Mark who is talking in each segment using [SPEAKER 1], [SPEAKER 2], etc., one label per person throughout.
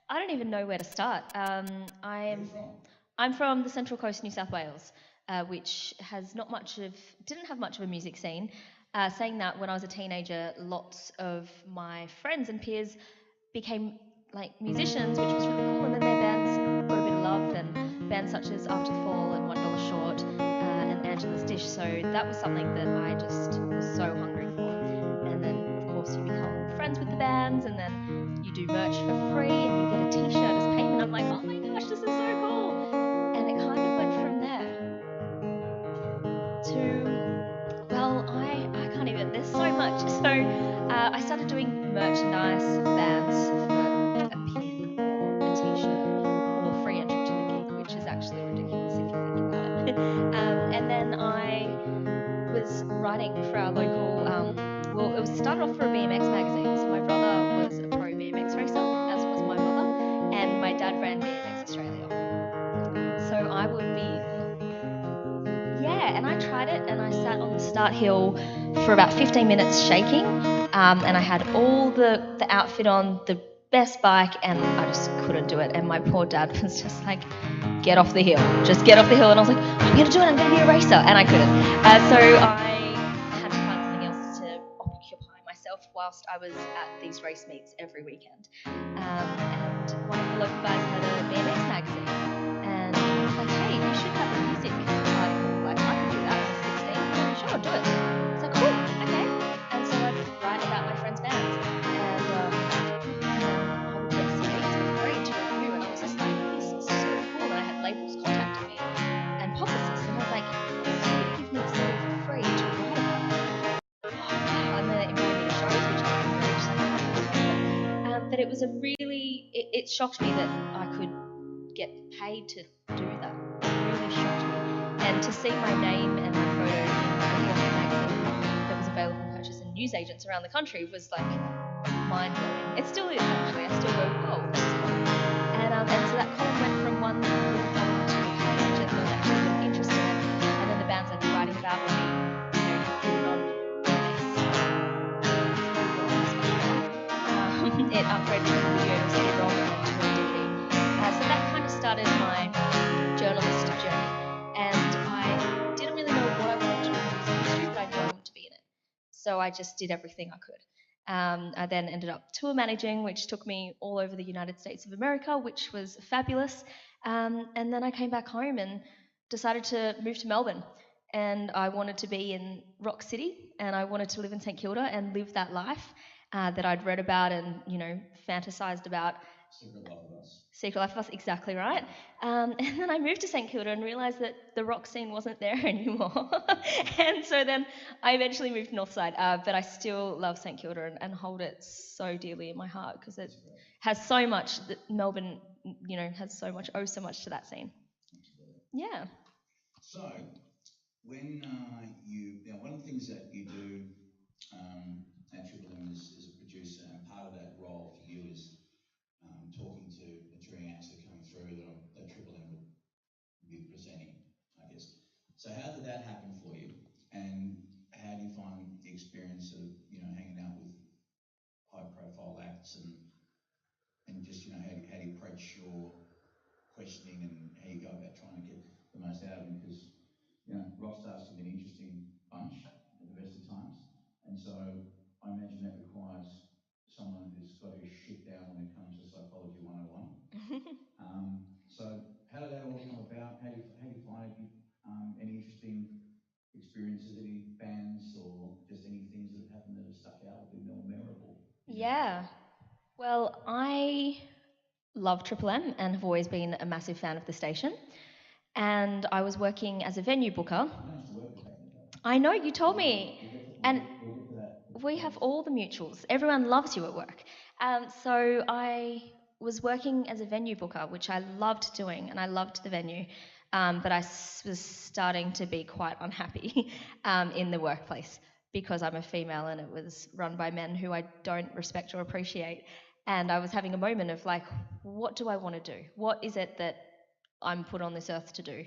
[SPEAKER 1] I don't even know where to start. I'm from the Central Coast, New South Wales, which has not much of didn't have much of a music scene. Saying that, when I was a teenager, lots of my friends and peers became like musicians, which was really cool, and then their bands got a bit of love, and bands such as After Fall and $1 Short and Angela's Dish. So that was something that I just was so hungry for. And then, of course, you become friends with the bands, and then you do merch for free, and you get a T-shirt as payment. I'm like, oh my gosh, this is so cool! And it kind of went from there to, well, I can't even. There's so much. So I started doing merchandise for bands for a pin or a T-shirt or free entry to the gig, which is actually ridiculous if you think about it. And then I was writing for our local. Well, it was started off for a BMX magazine. So my brother was a pro BMX racer, as was my mother, and my dad ran BMX Australia. So I would be, yeah, and I tried it, and I sat on the start hill for about 15 minutes shaking, and I had all the outfit on, the best bike, and I just couldn't do it. And my poor dad was just like, get off the hill, just get off the hill. And I was like, I'm going to do it, I'm going to be a racer, and I couldn't. So I had to find something else to occupy myself whilst I was at these race meets every weekend. And one of the local guys had a BMX magazine, and I was like, hey, you should have a music article. Like, I can do that. I was 16. Like, sure, do it. It's like, cool, okay. And so I'd write about my friends' bands, and then I would get CDs for free to review, and I was just like, this is so cool. And I had labels contacting me and publicists, and I was like, you give me a CD for free to write about. And then it invited me to shows, which I couldn't really just like, but it was a really, it shocked me that I could get paid to do that. It really shocked me. And to see my name and my photo in a local magazine that was available for purchase in newsagents around the country was like mind blowing. It still is actually. I still go, oh, that's cool. And so that column went from one little column to a page, and there was actually an interest in it. And then the bands I'd be writing about would be, put it on it upgraded from video to CD-ROM and then to a DVD. So that kind of started my journalist journey, and I didn't really know what I wanted to do in the music industry, but I knew I wanted to be in it. So I just did everything I could. I then ended up tour managing, which took me all over the United States of America, which was fabulous. And then I came back home and decided to move to Melbourne. And I wanted to be in Rock City, and I wanted to live in St Kilda and live that life that I'd read about and fantasized about. Secret Life of Us, exactly right. And then I moved to St Kilda and realised that the rock scene wasn't there anymore. And so then I eventually moved Northside, but I still love St Kilda and hold it so dearly in my heart because it has so much that Melbourne, has so much, so much to that scene. Yeah.
[SPEAKER 2] So, when one of the things that you do at Triple M as a producer, and part of that role for you is talking to the touring acts that are coming through that Triple M would be presenting, I guess. So, how did that happen for you? And how do you find the experience of hanging out with high-profile acts and just how do you approach your questioning and how you go about trying to get the most out of them? Because rock stars can be an interesting bunch at the best of times, and so I imagine that requires someone who's got her shit down when it comes to psychology 101. So how did that all come about? How do you find it? Any interesting experiences, any bands or just any things that have happened that have stuck out or been more memorable?
[SPEAKER 1] Yeah. Well, I love Triple M and have always been a massive fan of the station. And I was working as a venue booker.
[SPEAKER 2] I used to work with Hackney though.
[SPEAKER 1] I know, you told me. And
[SPEAKER 2] We'll get to that.
[SPEAKER 1] we have all the mutuals. Everyone loves you at work. So I was working as a venue booker, which I loved doing, and I loved the venue. But I was starting to be quite unhappy in the workplace because I'm a female and it was run by men who I don't respect or appreciate. And I was having a moment of like, what do I want to do? What is it that I'm put on this earth to do?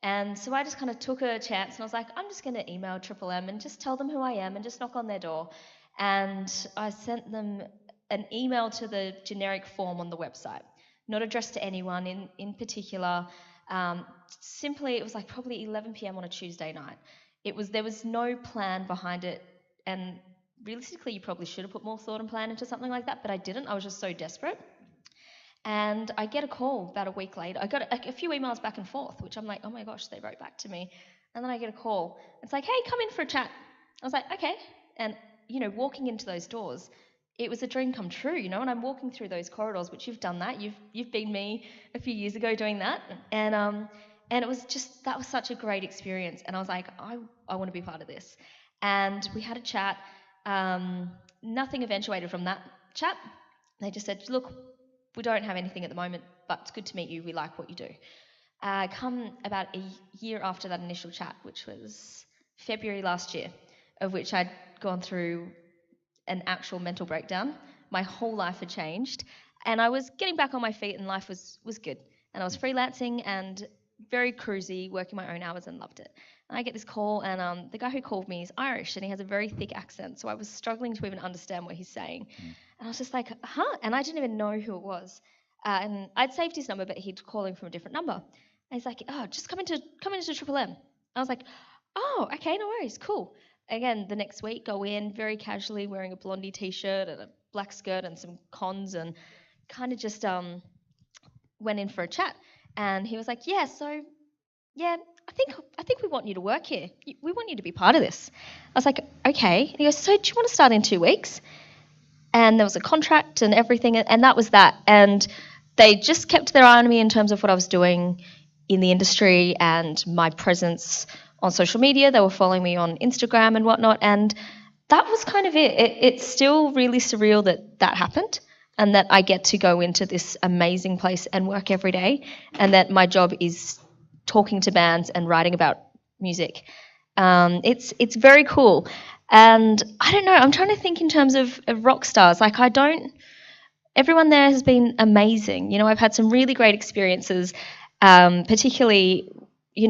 [SPEAKER 1] And so I just kind of took a chance and I was like, I'm just going to email Triple M and just tell them who I am and just knock on their door. And I sent them an email to the generic form on the website, not addressed to anyone in particular. Simply, it was like probably 11 p.m. on a Tuesday night. There was no plan behind it, and realistically, you probably should have put more thought and plan into something like that, but I didn't. I was just so desperate. And I get a call about a week later. I got a few emails back and forth, which I'm like, oh my gosh, they wrote back to me. And then I get a call. It's like, hey, come in for a chat. I was like, okay. And, walking into those doors, it was a dream come true, and I'm walking through those corridors, which you've done that. You've been me a few years ago doing that. And it was that was such a great experience. And I was like, I want to be part of this. And we had a chat. Nothing eventuated from that chat. They just said, look, we don't have anything at the moment, but it's good to meet you. We like what you do. Come about a year after that initial chat, which was February last year, of which I'd gone through an actual mental breakdown. My whole life had changed, and I was getting back on my feet, and life was good. And I was freelancing and very cruisy, working my own hours, and loved it. And I get this call, and the guy who called me is Irish, and he has a very thick accent, so I was struggling to even understand what he's saying. And I was just like, huh? And I didn't even know who it was. And I'd saved his number, but he'd calling from a different number. And he's like, oh, just come into Triple M. I was like, oh, okay, no worries, cool. Again, the next week, go in very casually, wearing a Blondie t-shirt and a black skirt and some cons, and kind of just went in for a chat. And he was like, yeah, I think we want you to work here. We want you to be part of this. I was like, okay. And he goes, so do you want to start in 2 weeks? And there was a contract and everything, and that was that. And they just kept their eye on me in terms of what I was doing in the industry and my presence on social media. They were following me on Instagram and whatnot, and that was kind of it. It's still really surreal that happened, and that I get to go into this amazing place and work every day, and that my job is talking to bands and writing about music. It's very cool. And I don't know, I'm trying to think in terms of rock stars. Like, everyone there has been amazing. I've had some really great experiences, particularly,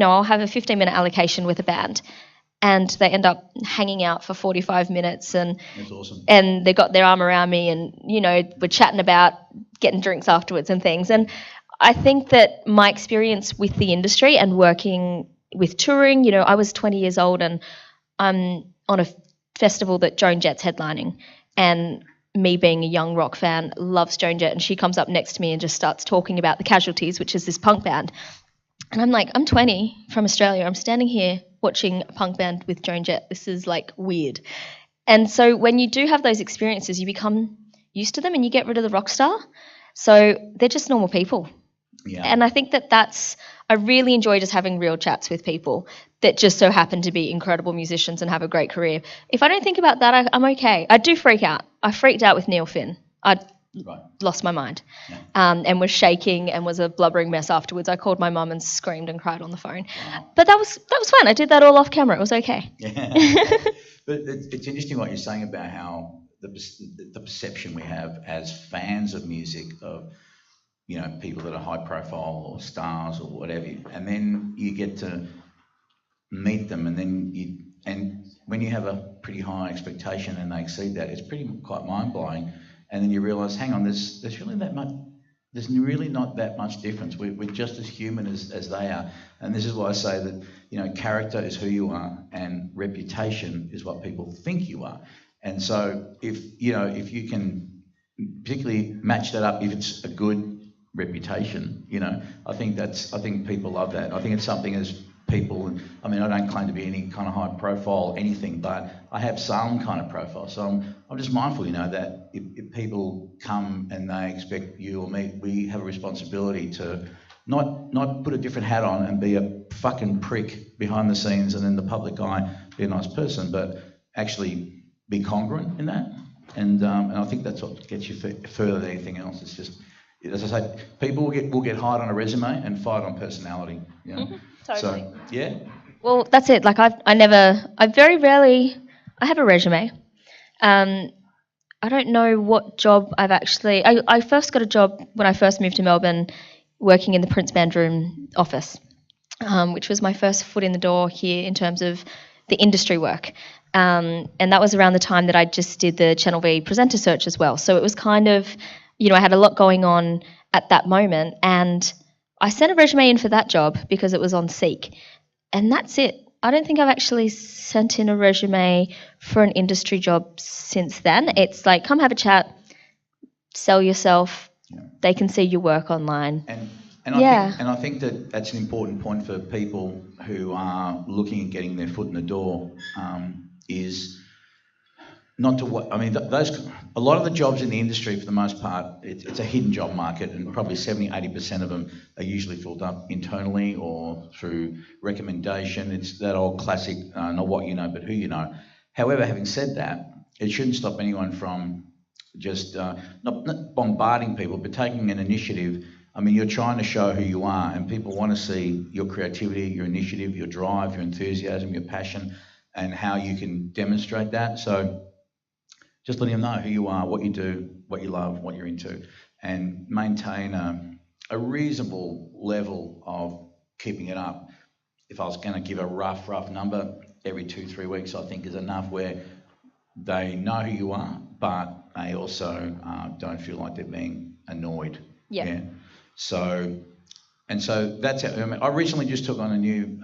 [SPEAKER 1] I'll have a 15-minute allocation with a band, and they end up hanging out for 45 minutes, and
[SPEAKER 2] that's awesome.
[SPEAKER 1] And they got their arm around me, and, we're chatting about getting drinks afterwards and things. And I think that my experience with the industry and working with touring, I was 20 years old, and I'm on a festival that Joan Jett's headlining, and me being a young rock fan loves Joan Jett, and she comes up next to me and just starts talking about the Casualties, which is this punk band. And I'm like, I'm 20 from Australia. I'm standing here watching a punk band with Joan Jett. This is like weird. And so when you do have those experiences, you become used to them and you get rid of the rock star. So they're just normal people. Yeah. And I think I really enjoy just having real chats with people that just so happen to be incredible musicians and have a great career. If I don't think about that, I'm okay. I do freak out. I freaked out with Neil Finn. I lost my mind, and was shaking and was a blubbering mess afterwards. I called my mum and screamed and cried on the phone. Wow. But that was fun. I did that all off camera. It was okay.
[SPEAKER 2] Yeah. But it's interesting what you're saying about how the perception we have as fans of music of people that are high profile or stars or whatever, and then you get to meet them, and then when you have a pretty high expectation and they exceed that, it's quite mind blowing. And then you realise, hang on, there's really not that much difference. We're just as human as they are. And this is why I say that character is who you are, and reputation is what people think you are. And so if you can particularly match that up, if it's a good reputation, I think people love that. I think it's something as people, and I mean, I don't claim to be any kind of high profile anything, but I have some kind of profile. So I'm just mindful, that if people come and they expect you or me, we have a responsibility to not put a different hat on and be a fucking prick behind the scenes and in the public eye be a nice person, but actually be congruent in that. And I think that's what gets you further than anything else. It's just, as I say, people will get hired on a resume and fired on personality.
[SPEAKER 1] Mm-hmm. Totally.
[SPEAKER 2] So, yeah.
[SPEAKER 1] Well, that's it. Like I very rarely, I have a resume. I don't know what job I've actually, I first got a job when I first moved to Melbourne working in the Prince Bandroom office, which was my first foot in the door here in terms of the industry work. And that was around the time that I just did the Channel V presenter search as well. So it was kind of, you know, I had a lot going on at that moment, and I sent a resume in for that job because it was on Seek, and that's it. I don't think I've actually sent in a resume for an industry job since then. It's like, come have a chat, sell yourself.
[SPEAKER 2] Yeah.
[SPEAKER 1] They can see your work online.
[SPEAKER 2] I think that that's an important point for people who are looking at getting their foot in the door, is not to what I mean. Those a lot of the jobs in the industry, for the most part, it's a hidden job market, and probably 70-80% of them are usually filled up internally or through recommendation. It's that old classic, not what you know, but who you know. However, having said that, it shouldn't stop anyone from just not bombarding people, but taking an initiative. I mean, you're trying to show who you are, and people want to see your creativity, your initiative, your drive, your enthusiasm, your passion, and how you can demonstrate that. So just letting them know who you are, what you do, what you love, what you're into, and maintain a reasonable level of keeping it up. If I was going to give a rough number, every 2-3 weeks I think is enough, where they know who you are, but they also don't feel like they're being annoyed.
[SPEAKER 1] Yeah.
[SPEAKER 2] So that's it. I mean, I recently just took on a new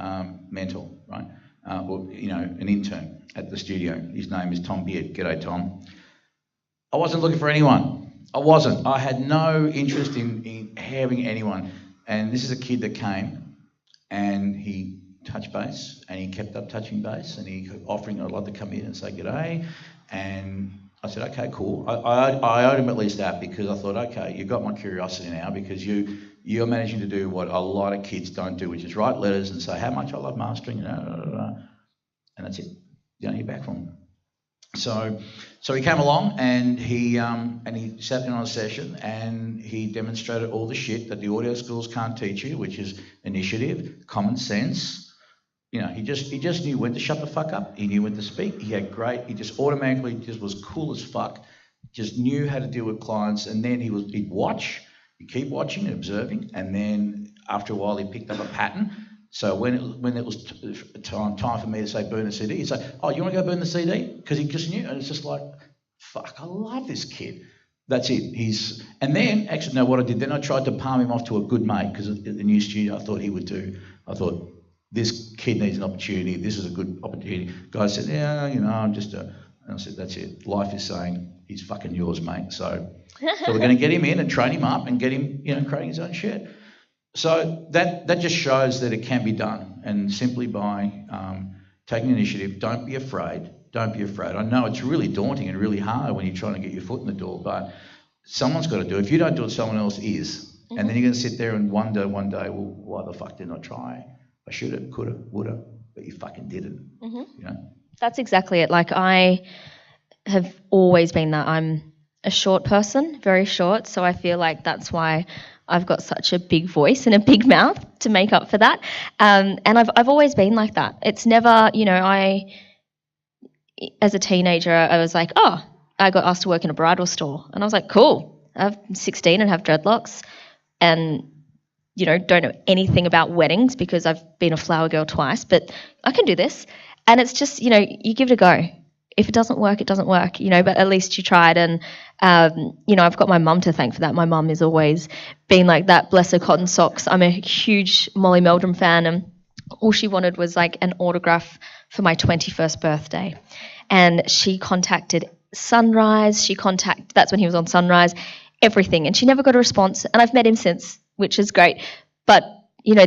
[SPEAKER 2] mentor, right? An intern at the studio. His name is Tom Beard. G'day, Tom. I wasn't looking for anyone. I wasn't. I had no interest in having anyone. And this is a kid that came and he touched base, and he kept up touching base, and he offering I'd love to come in and say g'day. And I said, okay, cool. I owed him at least that, because I thought, okay, you got my curiosity now, because you're managing to do what a lot of kids don't do, which is write letters and say how much I love mastering, and that's it. You don't hear back from him. So he came along, and he sat in on a session, and he demonstrated all the shit that the audio schools can't teach you, which is initiative, common sense. You know, he just knew when to shut the fuck up. He knew when to speak. He just automatically just was cool as fuck. Just knew how to deal with clients, and then he'd watch. He'd keep watching and observing, and then after a while he picked up a pattern. So when it was time for me to say burn the CD, he'd say, "Oh, you want to go burn the CD?" Because he just knew, and it's just like, fuck, I love this kid. That's it. And then actually, no, what I did then, I tried to palm him off to a good mate, because at the new studio, I thought this kid needs an opportunity. This is a good opportunity. Guy said, yeah, I'm just and I said, that's it. Life is saying, he's fucking yours, mate. So we're going to get him in and train him up and get him, creating his own shit. So that just shows that it can be done, and simply by taking initiative. Don't be afraid. Don't be afraid. I know it's really daunting and really hard when you're trying to get your foot in the door, but someone's got to do it. If you don't do it, someone else is. Mm-hmm. And then you're going to sit there and wonder one day, well, why the fuck didn't I try? I should have, could have, would have, but you fucking didn't. Mm-hmm.
[SPEAKER 1] That's exactly it. Like, I have always been that. I'm a short person, very short, so I feel like that's why I've got such a big voice and a big mouth to make up for that. And I've always been like that. It's never, as a teenager, I was like, oh, I got asked to work in a bridal store. And I was like, cool. I'm 16 and have dreadlocks and, don't know anything about weddings because I've been a flower girl twice, but I can do this. And it's just, you give it a go. If it doesn't work, it doesn't work, but at least you tried. And, I've got my mum to thank for that. My mum has always been like that, bless her cotton socks. I'm a huge Molly Meldrum fan, and all she wanted was like an autograph for my 21st birthday. And she contacted Sunrise. That's when he was on Sunrise, everything. And she never got a response. And I've met him since, which is great. But,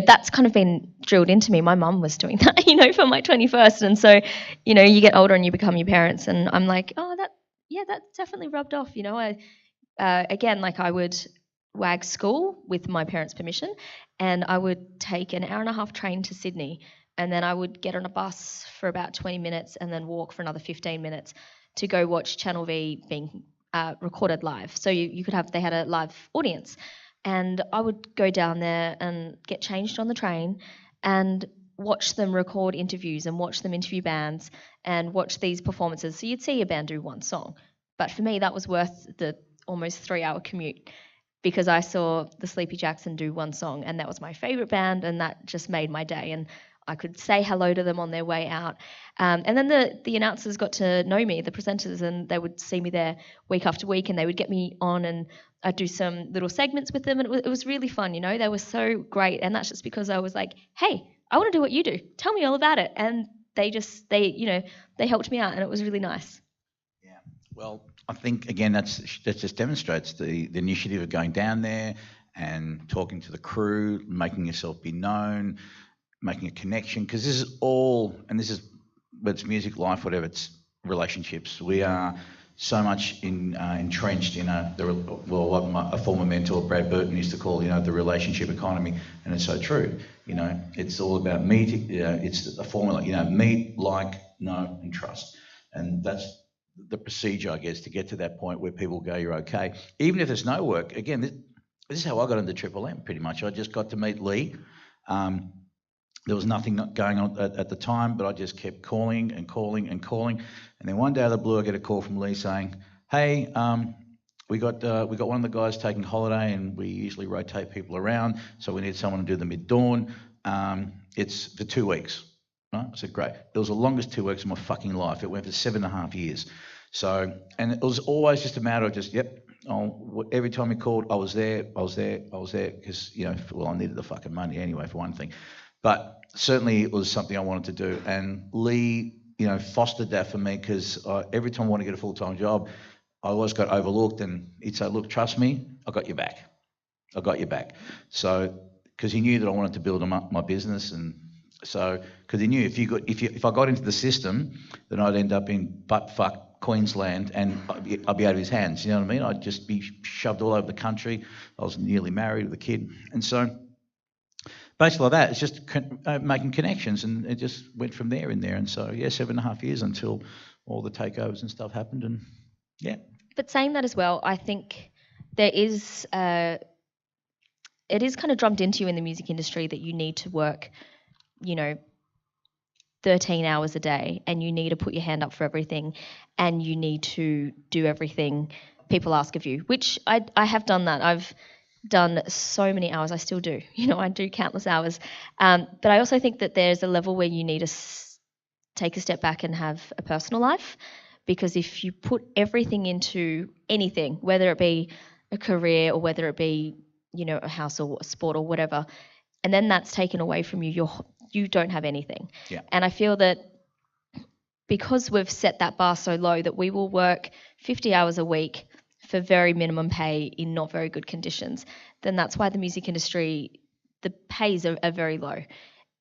[SPEAKER 1] that's kind of been drilled into me. My mum was doing that, for my 21st. And so, you get older and you become your parents. And I'm like, oh, that definitely rubbed off. I would wag school with my parents' permission, and I would take an hour and a half train to Sydney, and then I would get on a bus for about 20 minutes and then walk for another 15 minutes to go watch Channel V being recorded live. So they had a live audience, and I would go down there and get changed on the train and watch them record interviews and watch them interview bands and watch these performances. So you'd see a band do one song. But for me, that was worth the almost 3-hour commute, because I saw the Sleepy Jackson do one song, and that was my favourite band, and that just made my day. And I could say hello to them on their way out. And then the announcers got to know me, the presenters, and they would see me there week after week, and they would get me on, and I'd do some little segments with them, and it was really fun, you know. They were so great, and that's just because I was like, hey, I want to do what you do. Tell me all about it. And they helped me out, and it was really nice.
[SPEAKER 3] Yeah. Well, I think again that just demonstrates the initiative of going down there and talking to the crew, making yourself be known, making a connection. Because this is all, and this is whether it's music, life, whatever, it's relationships. We are so much entrenched in what a former mentor, Brad Burton, used to call, the relationship economy, and it's so true. It's all about meet. It's a formula. Meet, like, know, and trust, and that's the procedure, I guess, to get to that point where people go, you're okay. Even if there's no work, again, this is how I got into Triple M, pretty much. I just got to meet Lee. There was nothing going on at the time, but I just kept calling and calling and calling. And then one day out of the blue, I get a call from Lee saying, hey, we got one of the guys taking holiday, and we usually rotate people around, so we need someone to do the mid-dawn. It's for 2 weeks. Right? I said, great. It was the longest 2 weeks of my fucking life. It went for 7.5 years. So, and it was always just a matter of just, every time he called, I was there, because, I needed the fucking money anyway, for one thing. But certainly it was something I wanted to do. And Lee, fostered that for me, because every time I wanted to get a full-time job, I always got overlooked, and he'd say, look, trust me, I got your back. So, because he knew that I wanted to build my business, and so, because he knew if I got into the system, then I'd end up in butt-fuck Queensland, and I'd be out of his hands, you know what I mean? I'd just be shoved all over the country. I was nearly married with a kid. And so, basically like that, it's just making connections, and it just went from there in there. And so, 7.5 years until all the takeovers and stuff happened, and yeah.
[SPEAKER 1] But saying that as well, I think there is... it is kind of drummed into you in the music industry that you need to work 13 hours a day, and you need to put your hand up for everything, and you need to do everything people ask of you, which I have done that. I've done so many hours. I still do. I do countless hours. But I also think that there's a level where you need to take a step back and have a personal life, because if you put everything into anything, whether it be a career or whether it be, a house or a sport or whatever, and then that's taken away from you, you don't have anything.
[SPEAKER 3] Yeah.
[SPEAKER 1] And I feel that because we've set that bar so low that we will work 50 hours a week for very minimum pay in not very good conditions, then that's why the music industry, the pays are very low,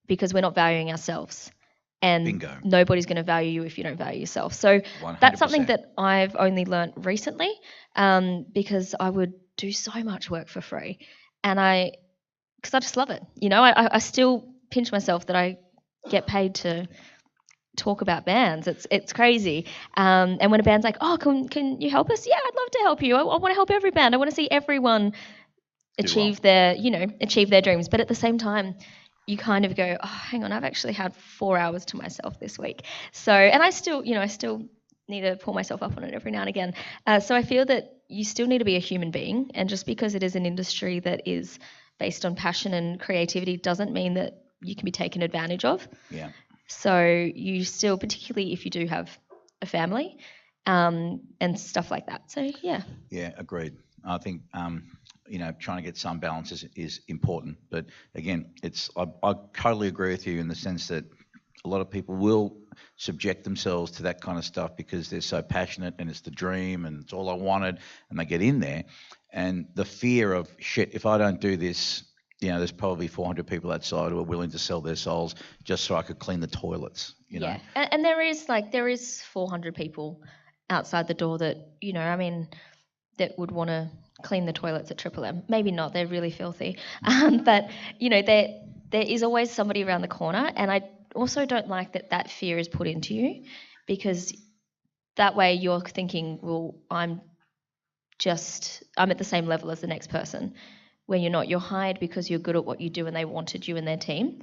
[SPEAKER 1] because we're not valuing ourselves. And
[SPEAKER 3] Bingo.
[SPEAKER 1] Nobody's going to value you if you don't value yourself. So
[SPEAKER 3] 100%.
[SPEAKER 1] That's something that I've only learnt recently, because I would do so much work for free, and because I just love it. I still pinch myself that I get paid to talk about bands. It's crazy. And when a band's like, oh, can you help us? Yeah, I'd love to help you. I want to help every band. I want to see everyone achieve their dreams. But at the same time, you kind of go, oh, hang on, I've actually had 4 hours to myself this week. So, and I still need to pull myself up on it every now and again. So I feel that you still need to be a human being, and just because it is an industry that is based on passion and creativity doesn't mean that you can be taken advantage of.
[SPEAKER 3] Yeah.
[SPEAKER 1] So you still, particularly if you do have a family, and stuff like that. So yeah.
[SPEAKER 3] Yeah, agreed. I think trying to get some balance is important, but again, I totally agree with you in the sense that a lot of people will subject themselves to that kind of stuff because they're so passionate and it's the dream and it's all I wanted, and they get in there, and the fear of shit, if I don't do this, there's probably 400 people outside who are willing to sell their souls just so I could clean the toilets.
[SPEAKER 1] Yeah, and there is 400 people outside the door that that would want to clean the toilets at Triple M. Maybe not, they're really filthy, but there is always somebody around the corner, and I also don't like that fear is put into you, because that way you're thinking, well, I'm at the same level as the next person, when you're not. You're hired because you're good at what you do and they wanted you in their team.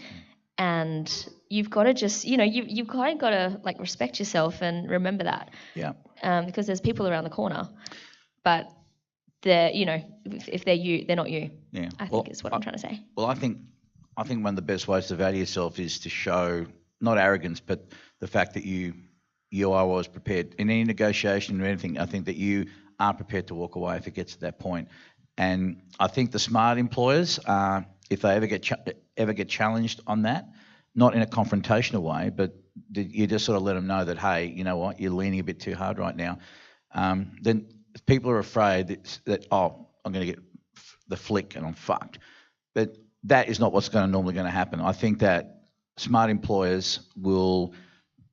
[SPEAKER 1] And you've got to just, you've kind of got to respect yourself and remember that.
[SPEAKER 3] Yeah.
[SPEAKER 1] Because there's people around the corner, but they're, if they're you, they're not you.
[SPEAKER 3] Yeah.
[SPEAKER 1] I think is what I'm trying to say.
[SPEAKER 3] Well, I think I think one of the best ways to value yourself is to show not arrogance, but the fact that you are always prepared in any negotiation or anything. I think that you are prepared to walk away if it gets to that point. And I think the smart employers, if they ever get challenged on that, not in a confrontational way, but you just sort of let them know that, hey, you know what, you're leaning a bit too hard right now. Then people are afraid that oh, I'm going to get the flick and I'm fucked. But that is not what's normally going to happen. I think that smart employers will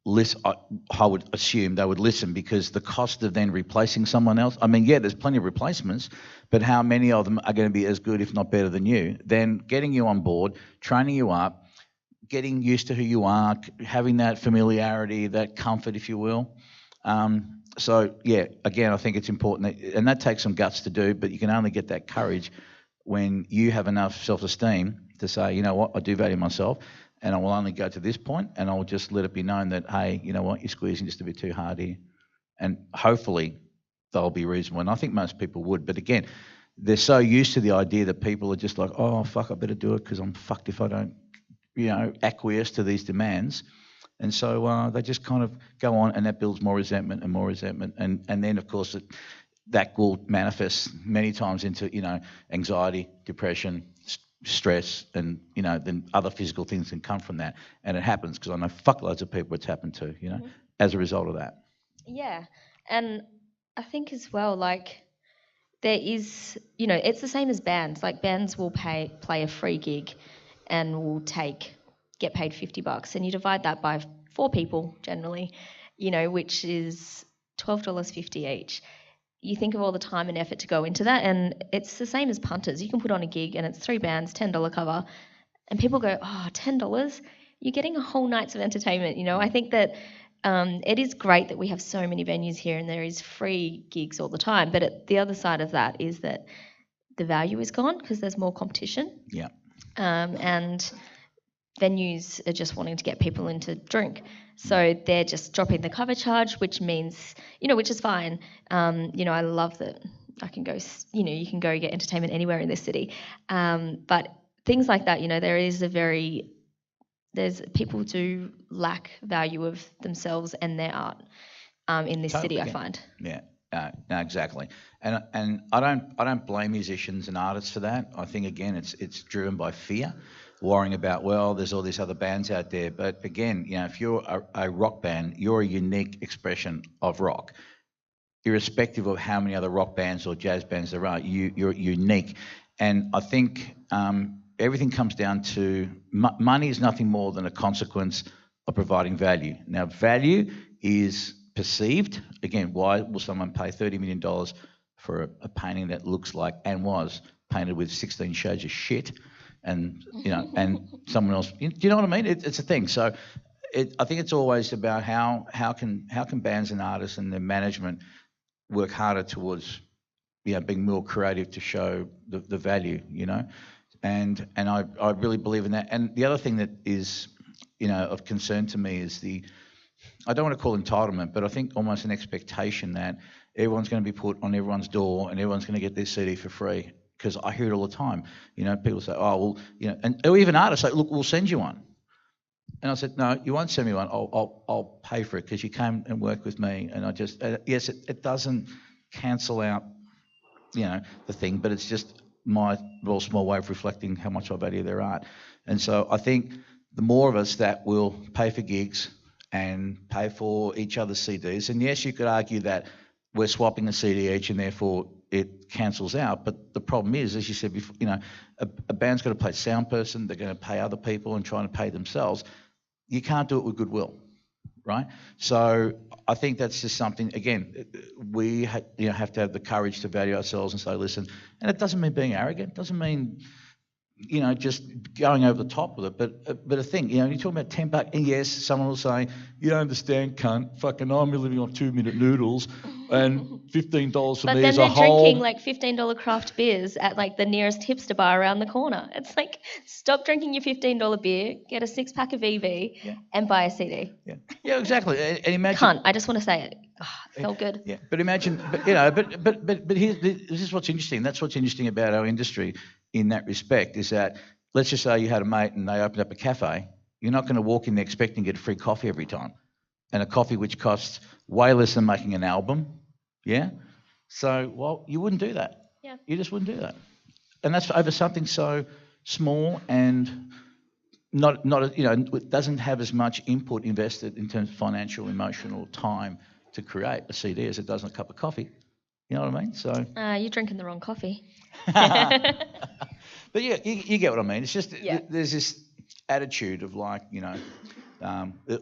[SPEAKER 3] listen. I would assume they would listen, because the cost of then replacing someone else. I mean, yeah, there's plenty of replacements, but how many of them are going to be as good, if not better than you? Then getting you on board, training you up, getting used to who you are, having that familiarity, that comfort, if you will. So yeah, again, I think it's important, and that takes some guts to do, but you can only get that courage when you have enough self-esteem to say, you know what, I do value myself, and I will only go to this point, and I'll just let it be known that, hey, you know what, you're squeezing just a bit too hard here. And hopefully they'll be reasonable. And I think most people would. But again, they're so used to the idea that people are just like, oh, fuck, I better do it because I'm fucked if I don't, acquiesce to these demands. And so they just kind of go on, and that builds more resentment and more resentment. And then, of course, that will manifest many times into, anxiety, depression, stress, and, then other physical things can come from that. And it happens, because I know fuckloads of people it's happened to, as a result of that.
[SPEAKER 1] Yeah. And I think as well, like, there is, it's the same as bands. Like, bands will play a free gig and will get paid $50, and you divide that by 4 people generally, which is $12.50 each. You think of all the time and effort to go into that, and it's the same as punters. You can put on a gig and it's 3 bands, $10 cover, and people go, oh, $10? You're getting a whole night's of entertainment. I think that it is great that we have so many venues here and there is free gigs all the time, but the other side of that is that the value is gone because there's more competition.
[SPEAKER 3] Yeah.
[SPEAKER 1] And venues are just wanting to get people in to drink. So they're just dropping the cover charge, which means, which is fine. I love that I can go, you can go get entertainment anywhere in this city. But things like that, there's people do lack value of themselves and their art in this city, I find.
[SPEAKER 3] Yeah. No, exactly, and I don't blame musicians and artists for that. I think, again, it's driven by fear, worrying about, well, there's all these other bands out there. But again, if you're a rock band, you're a unique expression of rock, irrespective of how many other rock bands or jazz bands there are. You're unique, and I think everything comes down to money is nothing more than a consequence of providing value. Now, value is perceived. Again, why will someone pay $30 million for a painting that looks like and was painted with 16 shades of shit, and and someone else? Do you know what I mean? It's a thing. So I think it's always about how can bands and artists and their management work harder towards being more creative to show the value, and I really believe in that. And the other thing that is of concern to me is I don't want to call entitlement, but I think almost an expectation that everyone's going to be put on everyone's door and everyone's going to get their CD for free. Because I hear it all the time. People say, oh, well, or even artists say, look, we'll send you one. And I said, no, you won't send me one. I'll pay for it because you came and worked with me. And I just, yes, it doesn't cancel out, the thing, but it's just my real small way of reflecting how much I value their art. And so I think the more of us that will pay for gigs and pay for each other's CDs, and yes, you could argue that we're swapping a CD each and therefore it cancels out. But the problem is, as you said before, a band's got to pay sound person, they're going to pay other people and trying to pay themselves. You can't do it with goodwill, right? So I think that's just something, again, we have to have the courage to value ourselves and say, listen, and it doesn't mean being arrogant, doesn't mean just going over the top with it. But a thing, you're talking about $10, and yes, someone will say, you don't understand, cunt, fucking I'm living on 2-minute noodles, and $15 for me is a whole... But then
[SPEAKER 1] they're drinking like $15 craft beers at like the nearest hipster bar around the corner. It's like, stop drinking your $15 beer, get a 6-pack of EV, and buy a CD.
[SPEAKER 3] Yeah, exactly. And imagine...
[SPEAKER 1] Cunt, I just want to say it. Oh, it felt good.
[SPEAKER 3] Yeah, but imagine, but here's, this is what's interesting. That's what's interesting about our industry in that respect, is that, let's just say you had a mate and they opened up a cafe. You're not going to walk in there expecting to get free coffee every time, and a coffee which costs way less than making an album. Yeah. So, well, you wouldn't do that.
[SPEAKER 1] Yeah.
[SPEAKER 3] You just wouldn't do that, and that's over something so small and not it doesn't have as much input invested in terms of financial, emotional time to create a CD as it does in a cup of coffee. You know what I mean? So.
[SPEAKER 1] You're drinking the wrong coffee.
[SPEAKER 3] But yeah, you get what I mean. It's just there's this attitude of like,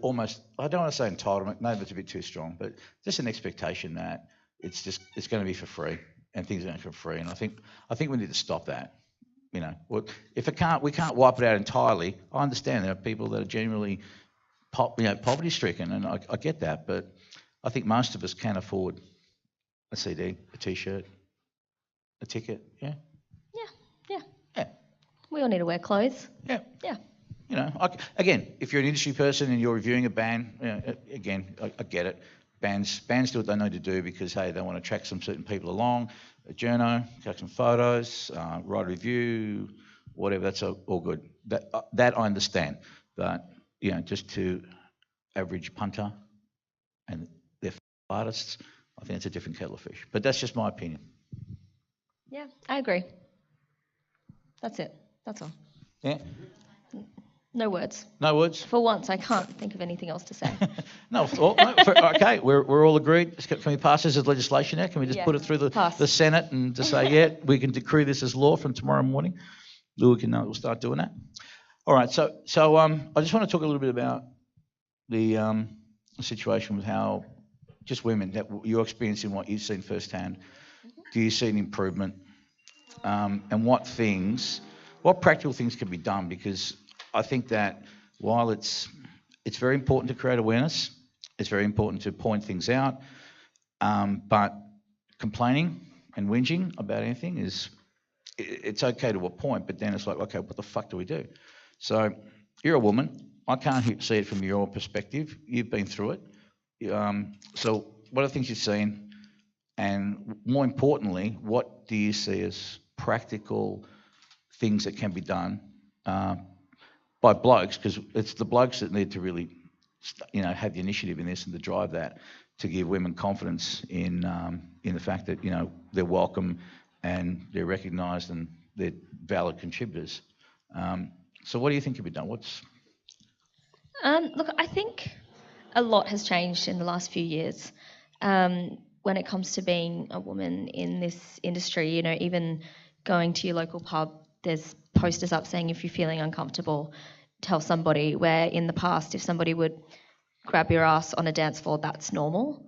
[SPEAKER 3] almost, I don't want to say entitlement, maybe it's a bit too strong, but just an expectation that it's going to be for free and things are going to be for free. And I think we need to stop that. Well, if we can't wipe it out entirely. I understand there are people that are generally poverty stricken, and I get that, but I think most of us can afford a CD, a T-shirt, a ticket. Yeah.
[SPEAKER 1] We all need to wear clothes.
[SPEAKER 3] Yeah.
[SPEAKER 1] Yeah.
[SPEAKER 3] Again, if you're an industry person and you're reviewing a band, again, I get it. Bands do what they need to do because, hey, they want to attract some certain people along, a journo, take some photos, write a review, whatever. That's all good. That I understand. But, just to average punter and their artists, I think it's a different kettle of fish. But that's just my opinion.
[SPEAKER 1] Yeah, I agree. That's it. That's all.
[SPEAKER 3] Yeah.
[SPEAKER 1] No words.
[SPEAKER 3] No words?
[SPEAKER 1] For once, I can't think of anything else to say.
[SPEAKER 3] Okay, we're all agreed. Can we pass this as legislation now? Can we just put it through the Senate and just say, we can decree this as law from tomorrow morning? We'll start doing that. All right, so I just want to talk a little bit about the situation with how just women, that you're experiencing, what you've seen firsthand. Do you see an improvement? And what practical things can be done? Because I think that while it's very important to create awareness, it's very important to point things out, but complaining and whinging about anything it's okay to a point, but then it's like, okay, what the fuck do we do? So you're a woman. I can't see it from your perspective. You've been through it. So what are the things you've seen? And more importantly, what do you see as practical things that can be done by blokes? Because it's the blokes that need to really, have the initiative in this and to drive that, to give women confidence in the fact that they're welcome and they're recognised and they're valid contributors. So what do you think can be done?
[SPEAKER 1] Look, I think a lot has changed in the last few years when it comes to being a woman in this industry. Even going to your local pub, there's posters up saying if you're feeling uncomfortable, tell somebody, where in the past if somebody would grab your ass on a dance floor, that's normal.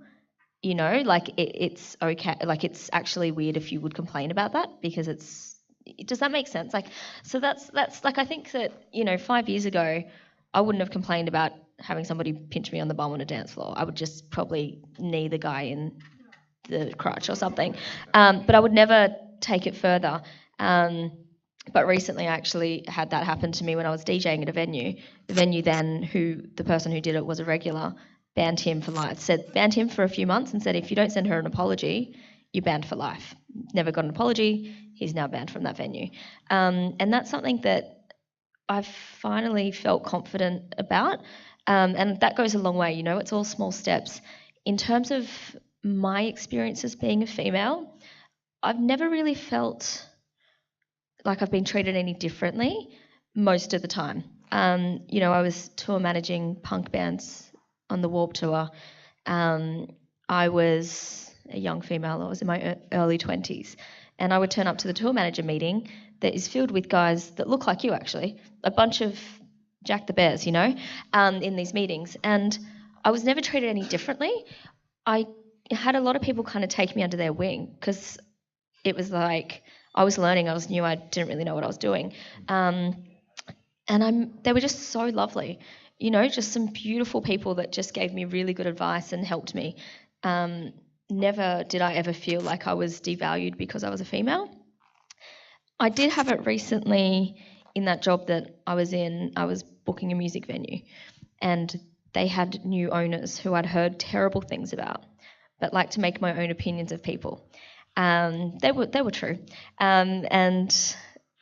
[SPEAKER 1] It's okay. Like, it's actually weird if you would complain about that, because does that make sense? So that's like, I think that 5 years ago I wouldn't have complained about having somebody pinch me on the bum on a dance floor. I would just probably knee the guy in the crotch or something, but I would never take it further. But recently I actually had that happen to me when I was DJing at a venue. The venue then, the person who did it was a regular, banned him for life. Banned him for a few months and said, if you don't send her an apology, you're banned for life. Never got an apology. He's now banned from that venue. And that's something that I've finally felt confident about. And that goes a long way. It's all small steps. In terms of my experiences being a female, I've never really felt like I've been treated any differently most of the time. I was tour managing punk bands on the Warped Tour. I was a young female. I was in my early 20s. And I would turn up to the tour manager meeting that is filled with guys that look like you, actually. A bunch of Jack the Bears, in these meetings. And I was never treated any differently. I had a lot of people kind of take me under their wing, because it was like I was learning. I was new. I didn't really know what I was doing. They were just so lovely. Just some beautiful people that just gave me really good advice and helped me. Never did I ever feel like I was devalued because I was a female. I did have it recently in that job that I was in. I was booking a music venue, and they had new owners who I'd heard terrible things about, but like to make my own opinions of people. They were true. And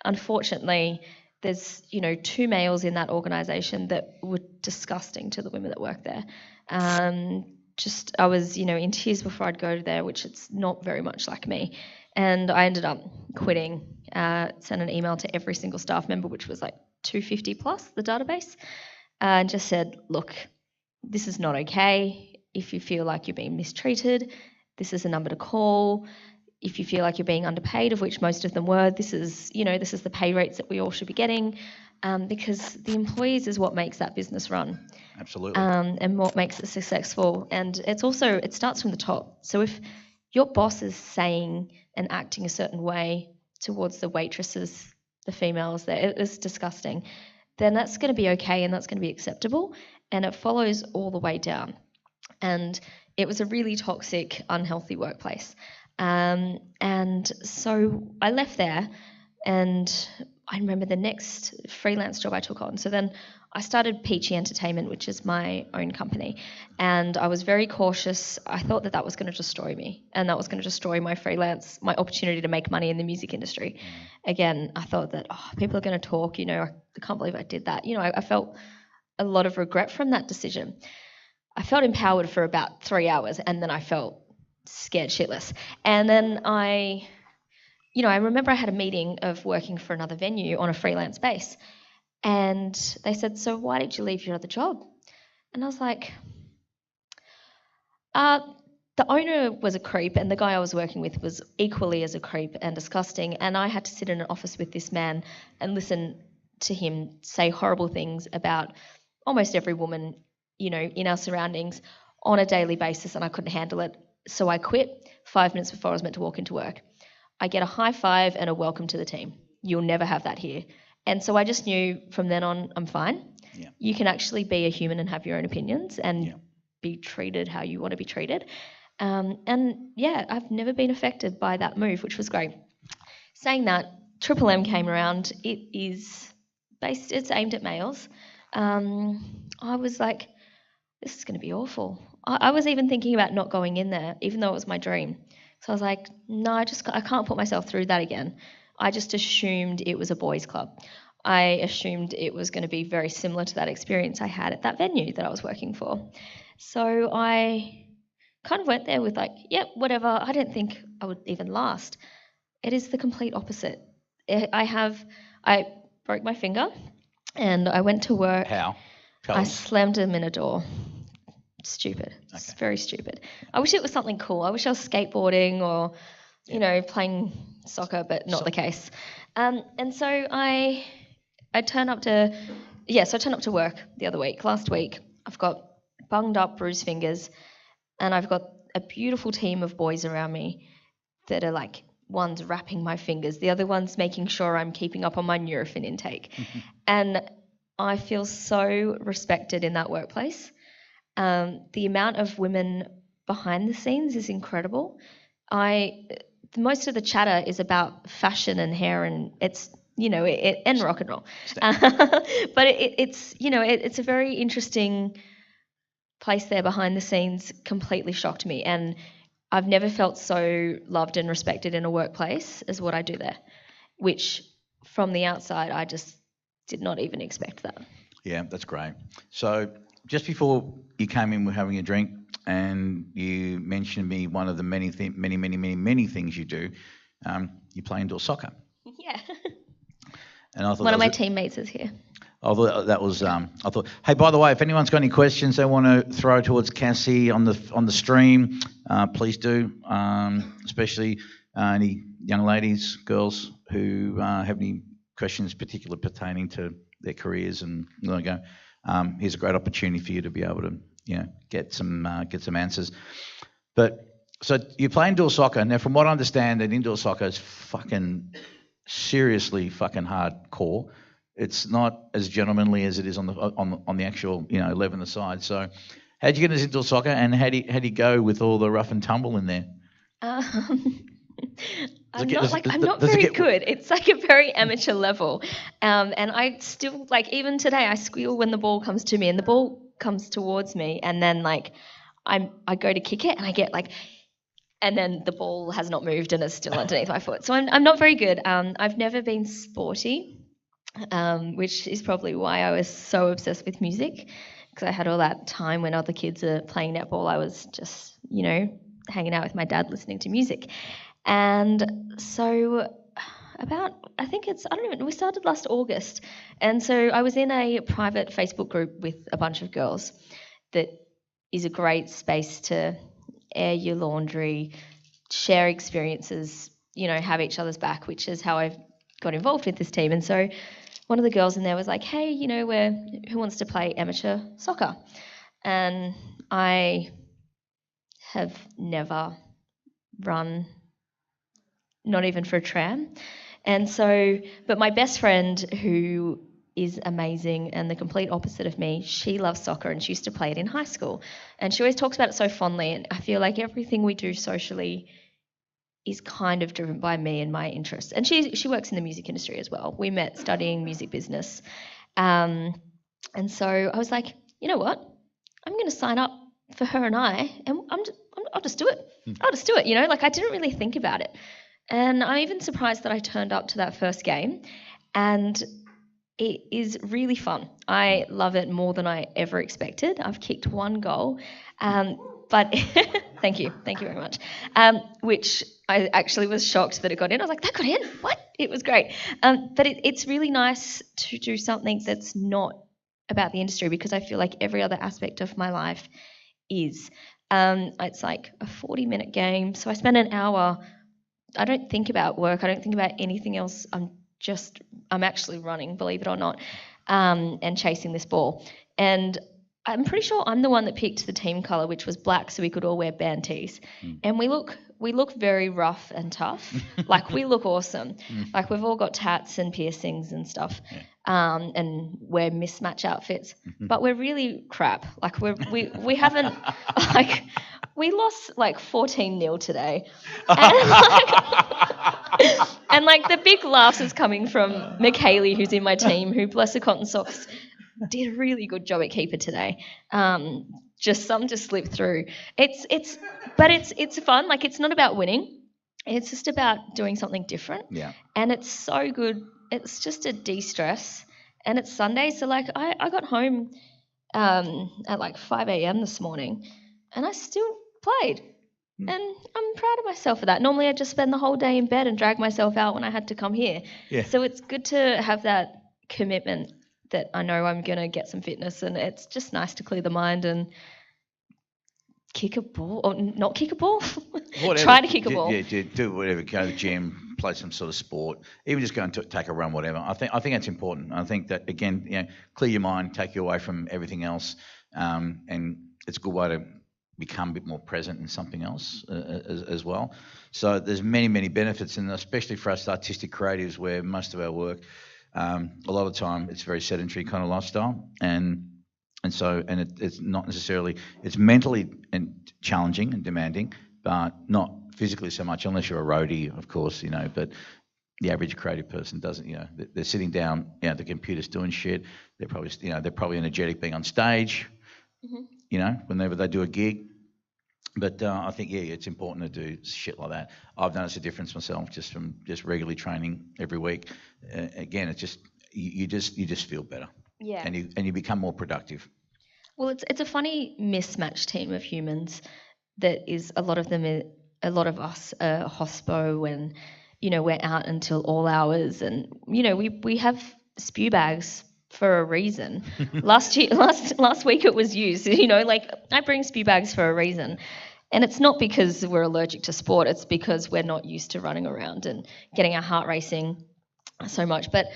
[SPEAKER 1] unfortunately, there's, 2 males in that organisation that were disgusting to the women that work there. I was, in tears before I'd go there, which it's not very much like me. And I ended up quitting, sent an email to every single staff member, which was like 250 plus, the database, and just said, look, this is not okay. If you feel like you're being mistreated, this is a number to call. If you feel like you're being underpaid, of which most of them were, this is the pay rates that we all should be getting, because the employees is what makes that business run.
[SPEAKER 3] Absolutely.
[SPEAKER 1] And what makes it successful. And it starts from the top. So if your boss is saying and acting a certain way towards the waitresses, the females, there, it is disgusting, then that's going to be okay and that's going to be acceptable. And it follows all the way down. And it was a really toxic, unhealthy workplace. And so I left there, and I remember the next freelance job I took on. So then I started Peachy Entertainment, which is my own company, and I was very cautious. I thought that was going to destroy me, and that was going to destroy my my opportunity to make money in the music industry. Again, I thought that, people are going to talk, I can't believe I did that. I felt a lot of regret from that decision. I felt empowered for about 3 hours, and then I felt scared shitless. And then I remember I had a meeting of working for another venue on a freelance base, and they said, so why did you leave your other job? And I was like, the owner was a creep, and the guy I was working with was equally as a creep and disgusting, and I had to sit in an office with this man and listen to him say horrible things about almost every woman, in our surroundings on a daily basis, and I couldn't handle it. So I quit 5 minutes before I was meant to walk into work. I get a high five and a welcome to the team. You'll never have that here. And so I just knew from then on, I'm fine.
[SPEAKER 3] Yeah.
[SPEAKER 1] You can actually be a human and have your own opinions and be treated how you want to be treated. I've never been affected by that move, which was great. Saying that, Triple M came around. It's aimed at males. I was like, this is going to be awful. I was even thinking about not going in there, even though it was my dream. So I was like, no, I can't put myself through that again. I just assumed it was a boys' club. I assumed it was going to be very similar to that experience I had at that venue that I was working for. So I kind of went there with like, yep, whatever. I didn't think I would even last. It is the complete opposite. I broke my finger and I went to work.
[SPEAKER 3] How?
[SPEAKER 1] I slammed him in a door. Stupid. It's very stupid. I wish it was something cool. I wish I was skateboarding or, playing soccer, but not the case. And so I turned up to work the other week. Last week, I've got bunged up, bruised fingers, and I've got a beautiful team of boys around me that are like, one's wrapping my fingers, the other one's making sure I'm keeping up on my Nurofen intake. And I feel so respected in that workplace. The amount of women behind the scenes is incredible. Most of the chatter is about fashion and hair, and it's and rock and roll. But it's a very interesting place there behind the scenes. Completely shocked me, and I've never felt so loved and respected in a workplace as what I do there, which from the outside I just did not even expect that.
[SPEAKER 3] Yeah, that's great. So just before you came in, we're having a drink, and you mentioned me one of the many things you do. You play indoor soccer.
[SPEAKER 1] Yeah.
[SPEAKER 3] And I thought
[SPEAKER 1] one of my teammates is here.
[SPEAKER 3] I thought, hey, by the way, if anyone's got any questions they want to throw towards Cassie on the stream, please do. Especially any young ladies, girls who have any questions particularly pertaining to their careers, and here's a great opportunity for you to be able to get some answers. But so you play indoor soccer. Now, from what I understand, that indoor soccer is seriously hardcore. It's not as gentlemanly as it is on the actual 11-a-side. So how'd you get into indoor soccer, and how do you go with all the rough and tumble in there?
[SPEAKER 1] I'm not very good. It's like a very amateur level, and I still even today I squeal when the ball comes to me, and the ball comes towards me, and then I go to kick it, and I get and then the ball has not moved and it's still underneath my foot. So I'm not very good. I've never been sporty. which is probably why I was so obsessed with music, because I had all that time when other kids are playing netball. I was just, hanging out with my dad listening to music. And so we started last August. And so I was in a private Facebook group with a bunch of girls that is a great space to air your laundry, share experiences, have each other's back, which is how I got involved with this team. And so one of the girls in there was like, hey, who wants to play amateur soccer? And I have never run, not even for a tram. And so, but my best friend, who is amazing and the complete opposite of me, she loves soccer and she used to play it in high school. And she always talks about it so fondly. And I feel like everything we do socially is kind of driven by me and my interests. And she works in the music industry as well. We met studying music business. And so I was like, you know what? I'm going to sign up for her and I'll just do it. I'll just do it, like I didn't really think about it. And I'm even surprised that I turned up to that first game, and it is really fun. I love it more than I ever expected. I've kicked one goal, but thank you very much, which I actually was shocked that it got in. I was like, that got in? What? It was great. But it's really nice to do something that's not about the industry, because I feel like every other aspect of my life is. It's like a 40-minute game, so I spend an hour. I don't think about work. I don't think about anything else. I'm actually running, believe it or not, and chasing this ball. And I'm pretty sure I'm the one that picked the team colour, which was black, so we could all wear band tees. And we look very rough and tough. Like, we look awesome. Like, we've all got tats and piercings and stuff, and wear mismatch outfits. But we're really crap. Like, we haven't, like, we lost like 14-0 today. And like the big laughs is coming from Michaeli, who's in my team, who, bless her cotton socks, did a really good job at keeper today. Just slipped through. It's fun. Like, it's not about winning. It's just about doing something different.
[SPEAKER 3] Yeah.
[SPEAKER 1] And it's so good. It's just a de-stress. And it's Sunday, so like I got home at like 5 a.m. this morning, and I still played. And I'm proud of myself for that. Normally I just spend the whole day in bed and drag myself out when I had to come here.
[SPEAKER 3] Yeah.
[SPEAKER 1] So it's good to have that commitment that I know I'm going to get some fitness, and it's just nice to clear the mind and kick a ball, or not kick a ball. Try to kick a ball.
[SPEAKER 3] Yeah, do whatever. Go to the gym, play some sort of sport, even just go and take a run, whatever. I think that's important. I think that, again, clear your mind, take you away from everything else, and it's a good way to become a bit more present in something else as well. So there's many benefits, and especially for us artistic creatives, where most of our work, a lot of the time, it's very sedentary kind of lifestyle, and it's not necessarily, it's mentally and challenging and demanding, but not physically so much, unless you're a roadie, of course, but the average creative person doesn't, they're sitting down, the computer's doing shit. They're probably energetic being on stage, whenever they do a gig. But I think, it's important to do shit like that. I've noticed a difference myself just from regularly training every week. Again, it's just, you just feel better.
[SPEAKER 1] Yeah.
[SPEAKER 3] And you become more productive.
[SPEAKER 1] Well, it's a funny mismatched team of humans that is, a lot of us are hospo, and, we're out until all hours, and, we have spew bags for a reason. Last week it was used, like, I bring spew bags for a reason. And it's not because we're allergic to sport, it's because we're not used to running around and getting our heart racing so much. But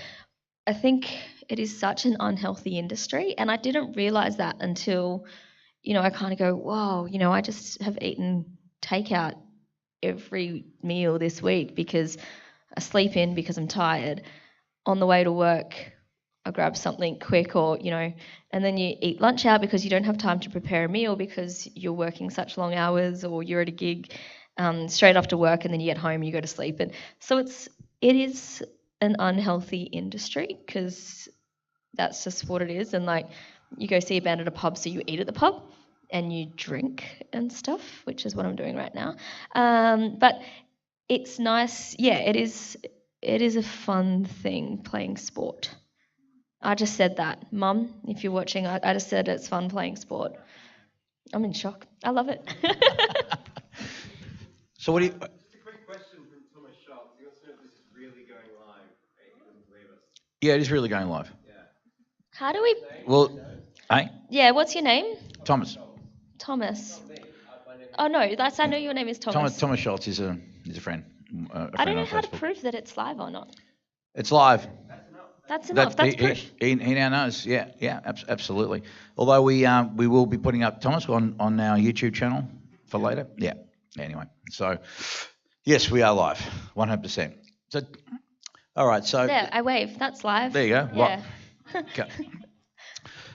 [SPEAKER 1] I think it is such an unhealthy industry, and I didn't realise that until, I kind of go, whoa, I just have eaten takeout every meal this week because I sleep in because I'm tired. On the way to work, I grab something quick, or, and then you eat lunch out because you don't have time to prepare a meal because you're working such long hours, or you're at a gig straight after work, and then you get home and you go to sleep. And so it is an unhealthy industry, because that's just what it is. And like, you go see a band at a pub, so you eat at the pub and you drink and stuff, which is what I'm doing right now. But it's nice. Yeah, it is a fun thing, playing sport. I just said that. Mum, if you're watching, I just said it's fun playing sport. I'm in shock. I love it.
[SPEAKER 3] So what do you...
[SPEAKER 4] Just a quick question from Thomas Schultz. He wants to know if this is really going live. He doesn't believe us.
[SPEAKER 3] Yeah, it is really going live.
[SPEAKER 4] Yeah.
[SPEAKER 1] How do we...
[SPEAKER 3] Well, hey,
[SPEAKER 1] Yeah, what's your name?
[SPEAKER 3] Thomas.
[SPEAKER 1] Thomas.
[SPEAKER 4] Me. My name
[SPEAKER 1] Oh, no, I know your name is Thomas.
[SPEAKER 3] Thomas Schultz is a friend.
[SPEAKER 1] I don't know
[SPEAKER 3] on
[SPEAKER 1] how to
[SPEAKER 3] Facebook.
[SPEAKER 1] prove that it's live or not.
[SPEAKER 3] It's live.
[SPEAKER 1] That's enough. That's proof.
[SPEAKER 3] He now knows. Yeah, absolutely. Although we will be putting up Thomas on our YouTube channel for later. Yeah. Anyway, so yes, we are live, 100%. So, all right. So
[SPEAKER 1] There, I wave. That's live.
[SPEAKER 3] there you go.
[SPEAKER 1] Yeah.
[SPEAKER 3] Okay.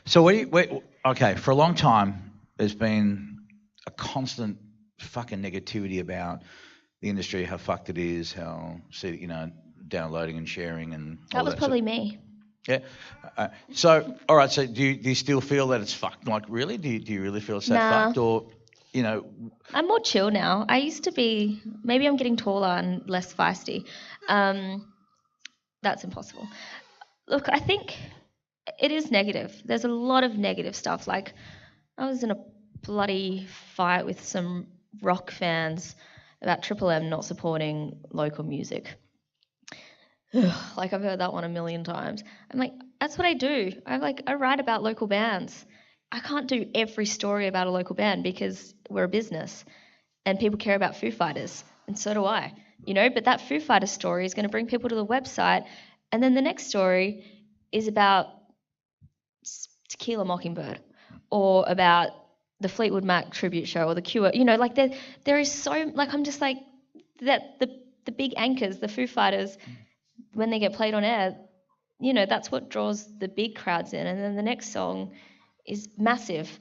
[SPEAKER 3] So okay, for a long time, there's been a constant fucking negativity about the industry, how fucked it is, how, downloading and sharing and all
[SPEAKER 1] That was
[SPEAKER 3] that
[SPEAKER 1] probably me.
[SPEAKER 3] Yeah. So, all right. So, do you still feel that it's fucked? Like, really? Do you really feel it's that
[SPEAKER 1] Nah.
[SPEAKER 3] fucked, or
[SPEAKER 1] I'm more chill now. I used to be, maybe I'm getting taller and less feisty. That's impossible. Look, I think it is negative. There's a lot of negative stuff. Like, I was in a bloody fight with some rock fans about Triple M not supporting local music. Like, I've heard that one a million times. I'm like, that's what I do. I write about local bands. I can't do every story about a local band because we're a business and people care about Foo Fighters, and so do I, but that Foo Fighters story is going to bring people to the website, and then the next story is about Tequila Mockingbird or about the Fleetwood Mac tribute show or the Cure, like there is so, like, I'm just like, that the big anchors, the Foo Fighters, when they get played on air, that's what draws the big crowds in, and then the next song is massive.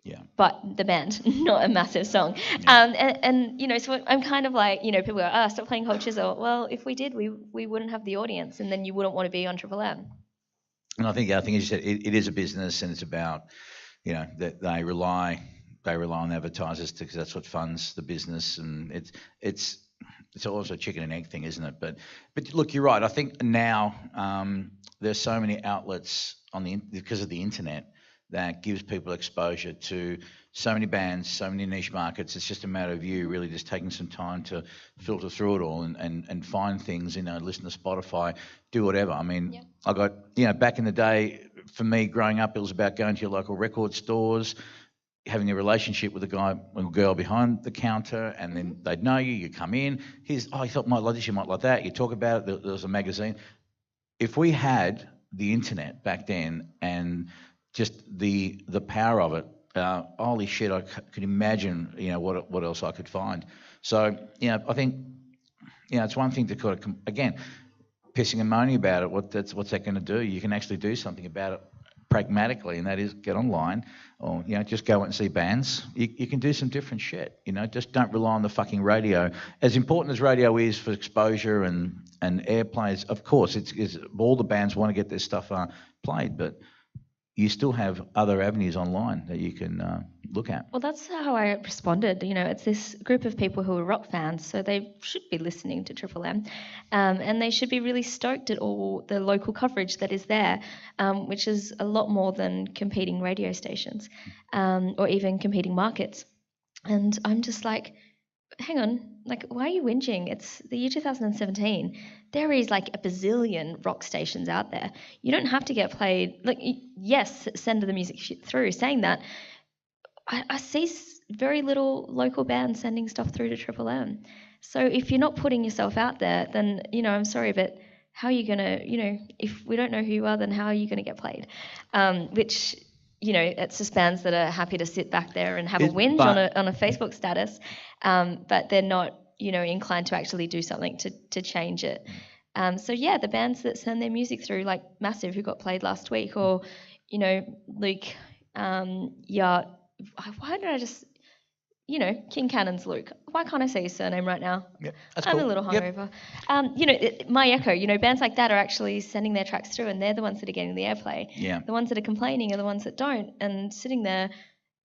[SPEAKER 3] Yeah.
[SPEAKER 1] But the band, not a massive song. Yeah. And so I'm kind of like, people go, stop playing Cold Chisel. Well, if we did, we wouldn't have the audience, and then you wouldn't want to be on Triple M. And
[SPEAKER 3] I think as you said, it is a business, and it's about, that they rely on advertisers because that's what funds the business, and it's also a chicken and egg thing, isn't it? But look, you're right. I think now there's so many outlets because of the internet that gives people exposure to so many bands, so many niche markets. It's just a matter of you really just taking some time to filter through it all and find things, listen to Spotify, do whatever. I mean, yeah. I got, back in the day, for me growing up, it was about going to your local record stores, having a relationship with a guy or girl behind the counter, and then they'd know you come in, you thought might like this, you might like that, you talk about it, there was a magazine. If we had the internet back then and just the power of it, holy shit, I could imagine, what else I could find. So, I think, it's one thing to kind of, again, pissing and moaning about it, what's that going to do? You can actually do something about it pragmatically, and that is get online or, just go out and see bands. You can do some different shit, just don't rely on the fucking radio. As important as radio is for exposure and airplays, of course, it's all the bands want to get their stuff played, but you still have other avenues online that you can look at.
[SPEAKER 1] Well, that's how I responded. It's this group of people who are rock fans, so they should be listening to Triple M, and they should be really stoked at all the local coverage that is there, which is a lot more than competing radio stations or even competing markets. And I'm just like, hang on, like, why are you whinging? It's the year 2017. There is like a bazillion rock stations out there. You don't have to get played. Like, yes, send the music through. Saying that, I see very little local bands sending stuff through to Triple M. So if you're not putting yourself out there, then, I'm sorry, but how are you going to, if we don't know who you are, then how are you going to get played? Which, it's just bands that are happy to sit back there and have a whinge on a Facebook status, but they're not, inclined to actually do something to change it. So yeah, the bands that send their music through, like Massive, who got played last week, or, Luke, why did I just, King Cannon's Luke. Why can't I say his surname right now?
[SPEAKER 3] Yeah, that's
[SPEAKER 1] I'm
[SPEAKER 3] cool.
[SPEAKER 1] a little hungover. Yep. My Echo, bands like that are actually sending their tracks through, and they're the ones that are getting the airplay.
[SPEAKER 3] Yeah.
[SPEAKER 1] The ones that are complaining are the ones that don't, and sitting there,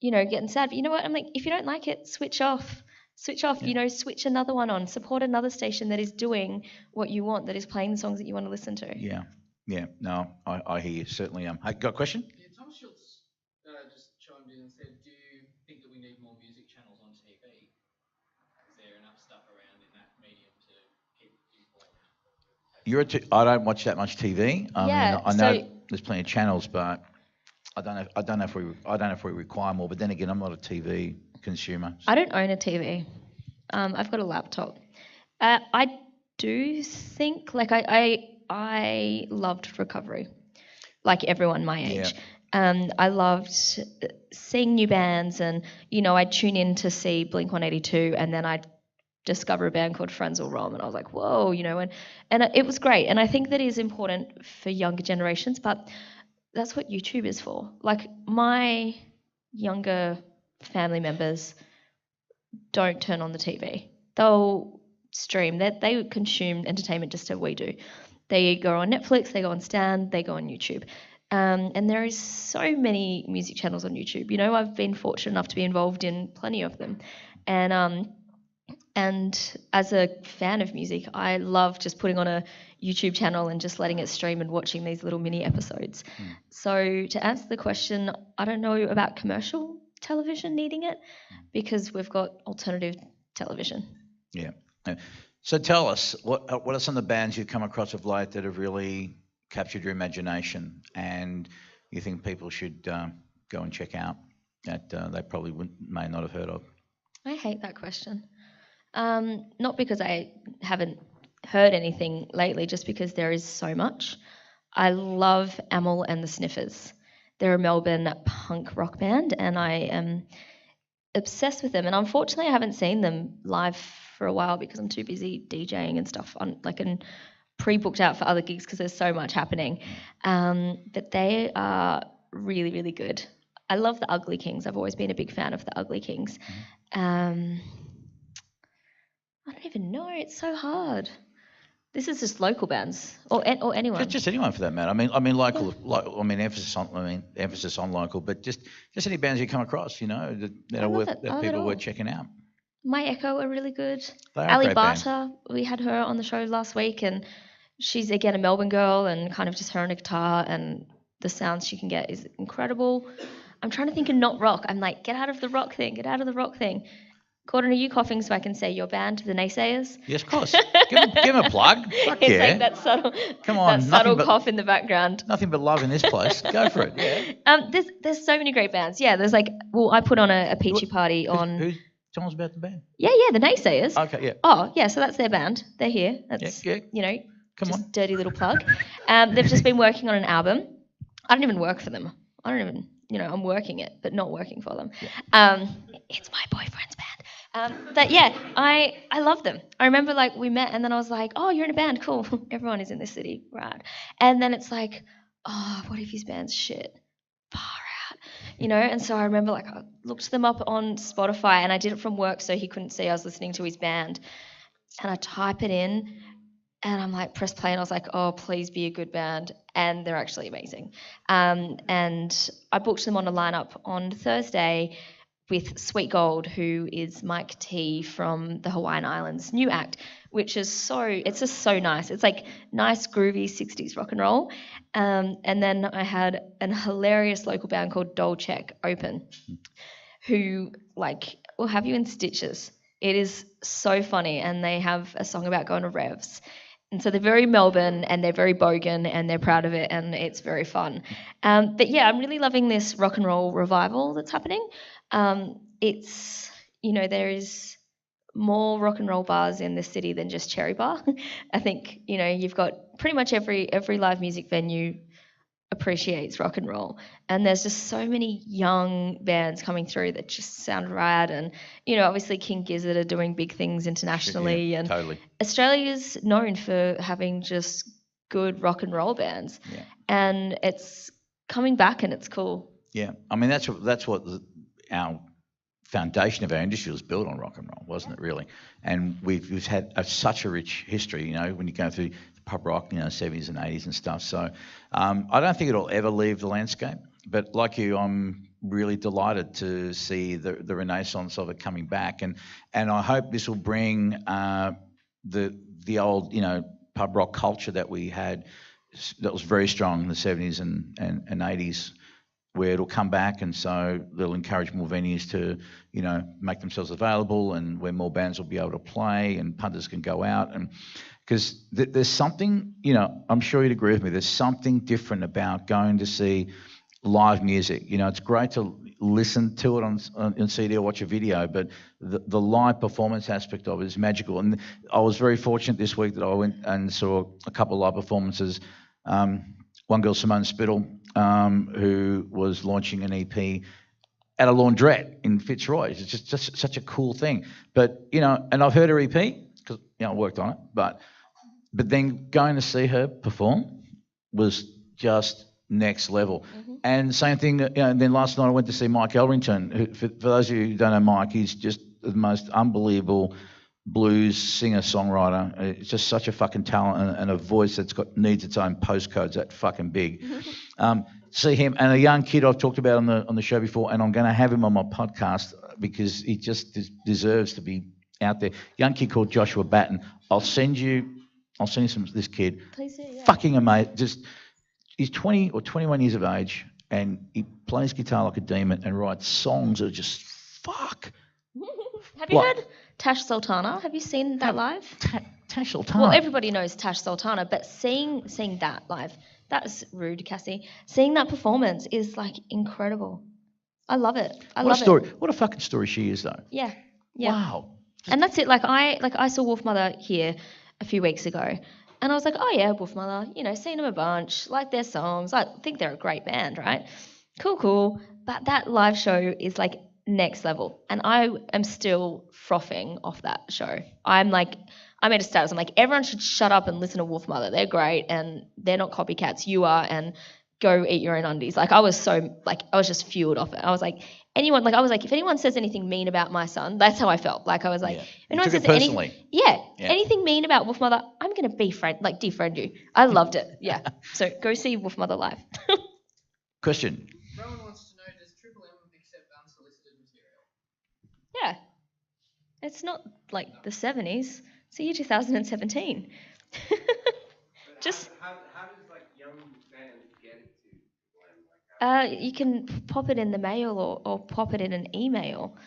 [SPEAKER 1] getting sad. But you know what? I'm like, if you don't like it, switch off. Yeah. Switch another one on. Support another station that is doing what you want, that is playing the songs that you want to listen to.
[SPEAKER 3] Yeah. Yeah, no, I hear you, certainly. Hey, got a question?
[SPEAKER 5] Yeah, Thomas Schultz just chimed in and said, "Do you think that we need more music channels on TV? Is there enough stuff around in that medium to keep informed?"
[SPEAKER 3] I don't watch that much TV. I mean,
[SPEAKER 1] Yeah,
[SPEAKER 3] I know
[SPEAKER 1] so
[SPEAKER 3] there's plenty of channels, but I don't know if we require more. But then again, I'm not a TV consumer.
[SPEAKER 1] I don't own a TV. I've got a laptop. I do think like I loved Recovery, like everyone my age. I loved seeing new bands, and I'd tune in to see Blink 182, and then I'd discover a band called Frenzal Rhomb, and I was like, whoa, and it was great. And I think that is important for younger generations, but that's what YouTube is for. Like my younger family members don't turn on the TV. They'll stream. They consume entertainment just as we do. They go on Netflix, they go on Stan, they go on YouTube. And there is so many music channels on YouTube. I've been fortunate enough to be involved in plenty of them. And as a fan of music, I love just putting on a YouTube channel and just letting it stream and watching these little mini episodes. So to answer the question, I don't know about commercial television needing it because we've got alternative television.
[SPEAKER 3] Yeah. So tell us, what are some of the bands you've come across of late that have really captured your imagination and you think people should go and check out that they probably may not have heard of?
[SPEAKER 1] I hate that question. Not because I haven't heard anything lately, just because there is so much. I love Amel and the Sniffers. They're a Melbourne punk rock band, and I am obsessed with them. And unfortunately, I haven't seen them live for a while because I'm too busy DJing and stuff and pre-booked out for other gigs because there's so much happening. But they are really, really good. I love the Ugly Kings. I've always been a big fan of the Ugly Kings. I don't even know. It's so hard. This is just local bands or anyone.
[SPEAKER 3] Just anyone for that matter. I mean local. Yeah. Emphasis on local, but just any bands you come across, that people are worth checking out.
[SPEAKER 1] My Echo are really good.
[SPEAKER 3] Ali
[SPEAKER 1] Barter, we had her on the show last week, and she's again a Melbourne girl, and kind of just her on a guitar, and the sounds she can get is incredible. I'm trying to think of not rock. I'm like, get out of the rock thing. Gordon, are you coughing so I can say your band, The Naysayers?
[SPEAKER 3] Yes, of course. Give him a plug. Fuck
[SPEAKER 1] it's
[SPEAKER 3] yeah.
[SPEAKER 1] like that subtle,
[SPEAKER 3] come on,
[SPEAKER 1] that subtle cough in the background.
[SPEAKER 3] Nothing but love in this place. Go for it. Yeah.
[SPEAKER 1] There's so many great bands. Yeah, there's I put on a peachy party on.
[SPEAKER 3] Tell us about the band.
[SPEAKER 1] Yeah, The Naysayers.
[SPEAKER 3] Okay, yeah.
[SPEAKER 1] Oh, yeah, so that's their band. They're here. That's,
[SPEAKER 3] Come on.
[SPEAKER 1] Dirty little plug. They've just been working on an album. I don't even work for them. I don't even, I'm working it, but not working for them. Yeah. It's my boyfriend's band. But yeah, I love them. I remember we met and then I was like, oh, you're in a band, cool. Everyone is in this city, right? And then it's like, oh, what if his band's shit? Far out. And so I remember I looked them up on Spotify and I did it from work so he couldn't see I was listening to his band. And I type it in and I'm like, press play and I was like, oh, please be a good band. And they're actually amazing. And I booked them on a lineup on Thursday with Sweet Gold, who is Mike T from the Hawaiian Islands new act, which is it's just so nice. It's nice, groovy 60s rock and roll. And then I had an hilarious local band called Dolchek open, who will have you in stitches. It is so funny, and they have a song about going to revs. And so they're very Melbourne, and they're very bogan, and they're proud of it, and it's very fun. But yeah, I'm really loving this rock and roll revival that's happening. It's, there is more rock and roll bars in this city than just Cherry Bar. I think, you've got pretty much every live music venue appreciates rock and roll. And there's just so many young bands coming through that just sound rad. And, obviously King Gizzard are doing big things internationally.
[SPEAKER 3] Yeah,
[SPEAKER 1] and
[SPEAKER 3] totally.
[SPEAKER 1] Australia's known for having just good rock and roll bands.
[SPEAKER 3] Yeah.
[SPEAKER 1] And it's coming back and it's cool.
[SPEAKER 3] Yeah. I mean, that's what our foundation of our industry was built on, rock and roll, wasn't it, really? And we've had such a rich history, when you go through the pub rock, 70s and 80s and stuff. So I don't think it'll ever leave the landscape. But like you, I'm really delighted to see the renaissance of it coming back. And I hope this will bring the old, pub rock culture that we had that was very strong in the 70s and 80s, where it'll come back, and so they'll encourage more venues to, make themselves available, and where more bands will be able to play and punters can go out. And because there's something, I'm sure you'd agree with me, there's something different about going to see live music. It's great to listen to it on CD or watch a video, but the live performance aspect of it is magical. And I was very fortunate this week that I went and saw a couple of live performances. One girl, Simone Spittle, who was launching an EP at a laundrette in Fitzroy. It's just such a cool thing. But, and I've heard her EP because, I worked on it, but then going to see her perform was just next level.
[SPEAKER 1] Mm-hmm.
[SPEAKER 3] And same thing, and then last night I went to see Mike Elrington, who, for those of you who don't know Mike, he's just the most unbelievable blues singer-songwriter. It's just such a fucking talent and a voice that's needs its own postcodes that fucking big. See him, and a young kid I've talked about on the show before, and I'm going to have him on my podcast because he just deserves to be out there. Young kid called Joshua Batten. I'll send you this kid.
[SPEAKER 1] Please do, yeah.
[SPEAKER 3] Fucking amazing. He's 20 or 21 years of age, and he plays guitar like a demon and writes songs that are just fuck.
[SPEAKER 1] Have you heard Tash Sultana? Have you seen that live?
[SPEAKER 3] Tash Sultana.
[SPEAKER 1] Well, everybody knows Tash Sultana, but seeing that live, that's rude, Cassie. Seeing that performance is like incredible. I love it.
[SPEAKER 3] What a story! What a fucking story she is, though.
[SPEAKER 1] Yeah.
[SPEAKER 3] Wow.
[SPEAKER 1] And that's it. I saw Wolfmother here a few weeks ago, and I was like, oh yeah, Wolfmother. Seen them a bunch, like their songs. I think they're a great band, right? Cool. But that live show is like next level, and I am still frothing off that show. I made a status. I'm like, everyone should shut up and listen to Wolfmother. They're great, and they're not copycats. You are, and go eat your own undies. I was just fueled off it. I was like, if anyone says anything mean about my son, that's how I felt. I was like,
[SPEAKER 3] Yeah.
[SPEAKER 1] if anyone
[SPEAKER 3] You took
[SPEAKER 1] says
[SPEAKER 3] it personally.
[SPEAKER 1] anything mean about Wolfmother, I'm gonna defriend you. I loved it. Yeah. So go see Wolfmother live.
[SPEAKER 3] Question.
[SPEAKER 5] Rowan wants to know, does Triple M accept unsolicited material?
[SPEAKER 1] Yeah. It's not like the 70s. It's the year 2017. Just
[SPEAKER 4] How does young fans get it to Triple M?
[SPEAKER 1] you can pop it in the mail or pop it in an email.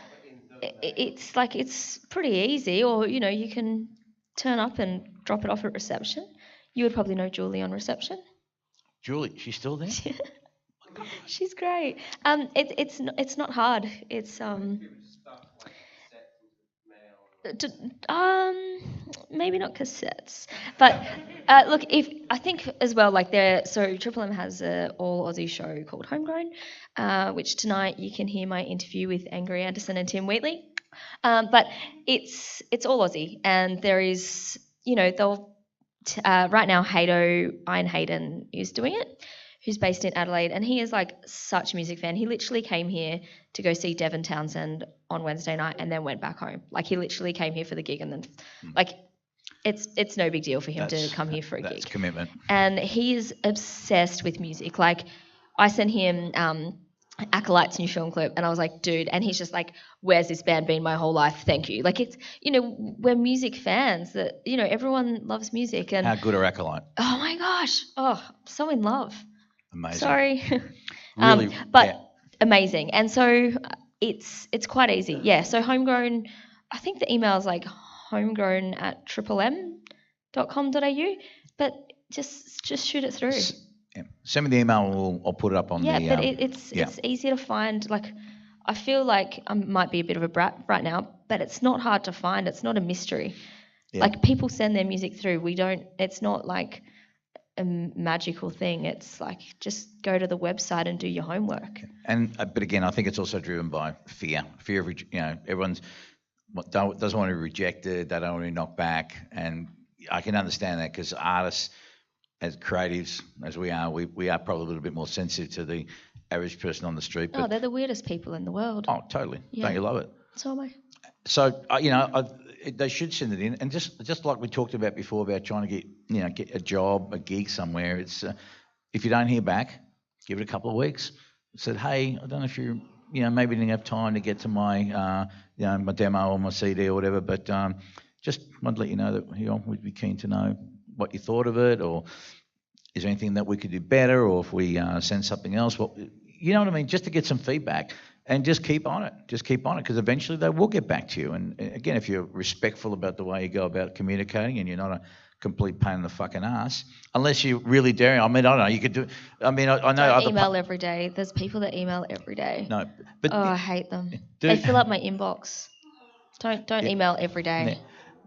[SPEAKER 1] It's pretty easy, or you can turn up and drop it off at reception. You would probably know Julie on reception.
[SPEAKER 3] Julie, she's still there?
[SPEAKER 1] She's great. It's not hard. It's
[SPEAKER 4] People just stuff cassettes into mail.
[SPEAKER 1] maybe not cassettes, but look, I think as well, so Triple M has a all Aussie show called Homegrown, which tonight you can hear my interview with Angry Anderson and Tim Wheatley, but it's all Aussie, and there is they'll right now Ian Hayden is doing it, who's based in Adelaide, and he is such a music fan. He literally came here to go see Devon Townsend on Wednesday night and then went back home. He literally came here for the gig, and then it's no big deal for him to come here for a gig.
[SPEAKER 3] That's commitment.
[SPEAKER 1] And he is obsessed with music. I sent him Acolyte's new film clip, and I was like, dude, and he's just like, where's this band been my whole life? Thank you. It's, we're music fans, that, everyone loves music. And
[SPEAKER 3] How good are Acolyte?
[SPEAKER 1] oh my gosh, so in love.
[SPEAKER 3] Amazing.
[SPEAKER 1] Sorry.
[SPEAKER 3] Really,
[SPEAKER 1] but amazing. And so it's quite easy. Yeah. So Homegrown, I think the email is homegrown@triplem.com.au, but just shoot it through.
[SPEAKER 3] Yeah. Send me the email. I'll put it up on
[SPEAKER 1] Yeah,
[SPEAKER 3] the.
[SPEAKER 1] but it's easy to find. I feel like I might be a bit of a brat right now, but it's not hard to find. It's not a mystery.
[SPEAKER 3] Yeah.
[SPEAKER 1] People send their music through. It's not a magical thing. It's just go to the website and do your homework.
[SPEAKER 3] And but again, I think it's also driven by fear of everyone's doesn't want to be rejected. They don't want to be knocked back, and I can understand that, because artists, as creatives as we are probably a little bit more sensitive to the average person on the street. But,
[SPEAKER 1] they're the weirdest people in the world.
[SPEAKER 3] Oh, totally.
[SPEAKER 1] Yeah.
[SPEAKER 3] Don't you love it?
[SPEAKER 1] So am I.
[SPEAKER 3] So they should send it in, and just like we talked about before about trying to get a job, a gig somewhere. It's if you don't hear back, give it a couple of weeks. Said, hey, I don't know if you maybe didn't have time to get to my my demo or my CD or whatever, but just wanted to let you know that we'd be keen to know what you thought of it, or is there anything that we could do better, or if we send something else, what, you know what I mean, just to get some feedback. And just keep on it. Just keep on it, because eventually they will get back to you. And again, if you're respectful about the way you go about communicating, and you're not a complete pain in the fucking ass, unless you really dare. I mean, I don't know. You could do. I mean, I know
[SPEAKER 1] Don't
[SPEAKER 3] other.
[SPEAKER 1] email every day. There's people that email every day.
[SPEAKER 3] No, but
[SPEAKER 1] Oh, I hate them.
[SPEAKER 3] do-
[SPEAKER 1] They fill up my inbox. Don't
[SPEAKER 3] Yeah.
[SPEAKER 1] email every day.
[SPEAKER 3] Yeah.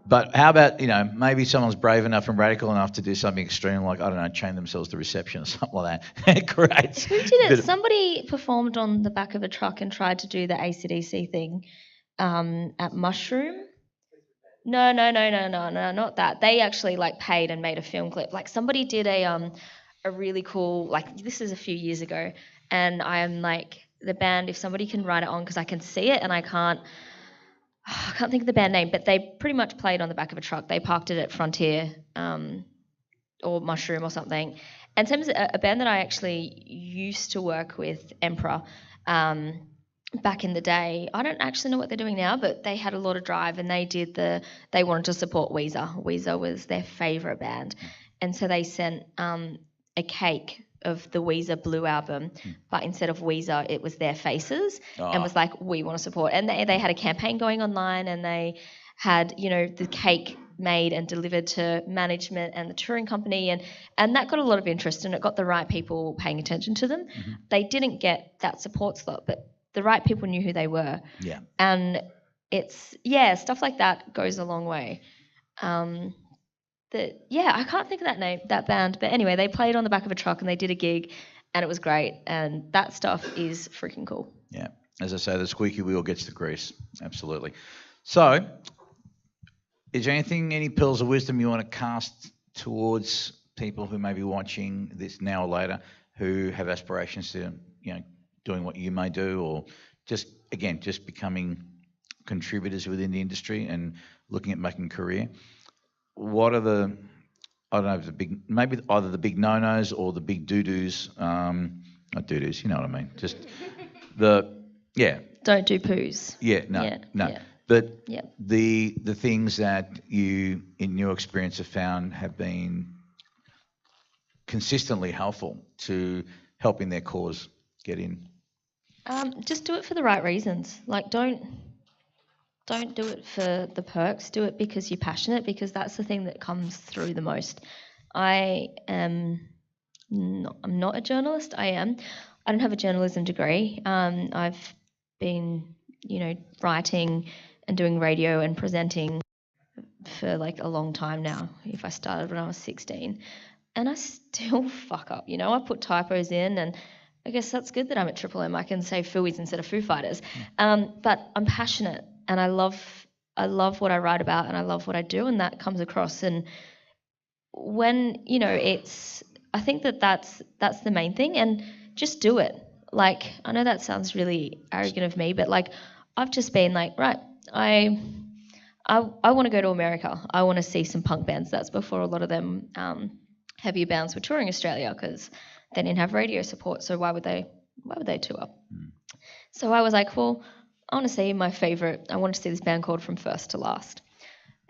[SPEAKER 3] But how about, maybe someone's brave enough and radical enough to do something extreme, like, I don't know, chain themselves to reception or something like that. Great.
[SPEAKER 1] Who did it? Somebody performed on the back of a truck and tried to do the AC/DC thing at Mushroom. No, not that. They actually paid and made a film clip. Like somebody did a really cool, this is a few years ago, and I am the band, if somebody can write it on, because I can see it and I can't think of the band name, but they pretty much played on the back of a truck. They parked it at Frontier or Mushroom or something. And same as a band that I actually used to work with, Emperor, back in the day. I don't actually know what they're doing now, but they had a lot of drive, and they wanted to support Weezer. Weezer was their favourite band. And so they sent a cake of the Weezer Blue album, but instead of Weezer, it was their faces, and was like, we want to support. And they had a campaign going online, and they had, the cake made and delivered to management and the touring company, and that got a lot of interest, and it got the right people paying attention to them. Mm-hmm. They didn't get that support slot, but the right people knew who they were.
[SPEAKER 3] Yeah.
[SPEAKER 1] And stuff like that goes a long way. I can't think of that band, but anyway, they played on the back of a truck and they did a gig, and it was great, and that stuff is freaking cool.
[SPEAKER 3] Yeah, as I say, the squeaky wheel gets the grease, absolutely. So, is there any pearls of wisdom you want to cast towards people who may be watching this now or later, who have aspirations to, doing what you may do, or just becoming contributors within the industry and looking at making a career? What are the, I don't know, maybe either the big no-nos or the big doo-doos, not doo-doos, you know what I mean, just
[SPEAKER 1] Don't do poos.
[SPEAKER 3] Yeah, no.
[SPEAKER 1] Yeah.
[SPEAKER 3] But the things that you, in your experience, have found have been consistently helpful to helping their cause get in?
[SPEAKER 1] Just do it for the right reasons. Don't do it for the perks. Do it because you're passionate, because that's the thing that comes through the most. I'm not a journalist. I don't have a journalism degree. I've been, writing and doing radio and presenting for a long time now. If I started when I was 16, and I still fuck up. I put typos in, and I guess that's good that I'm at Triple M. I can say Fooies instead of Foo Fighters. But I'm passionate, and I love what I write about, and I love what I do, and that comes across. And when I think that's the main thing, and just do it. I know that sounds really arrogant of me, but I've just been right, I want to go to America. I want to see some punk bands. That's before a lot of them heavier bands were touring Australia, because they didn't have radio support. So why would they tour? So I was like, well, I want to see I want to see this band called From First to Last.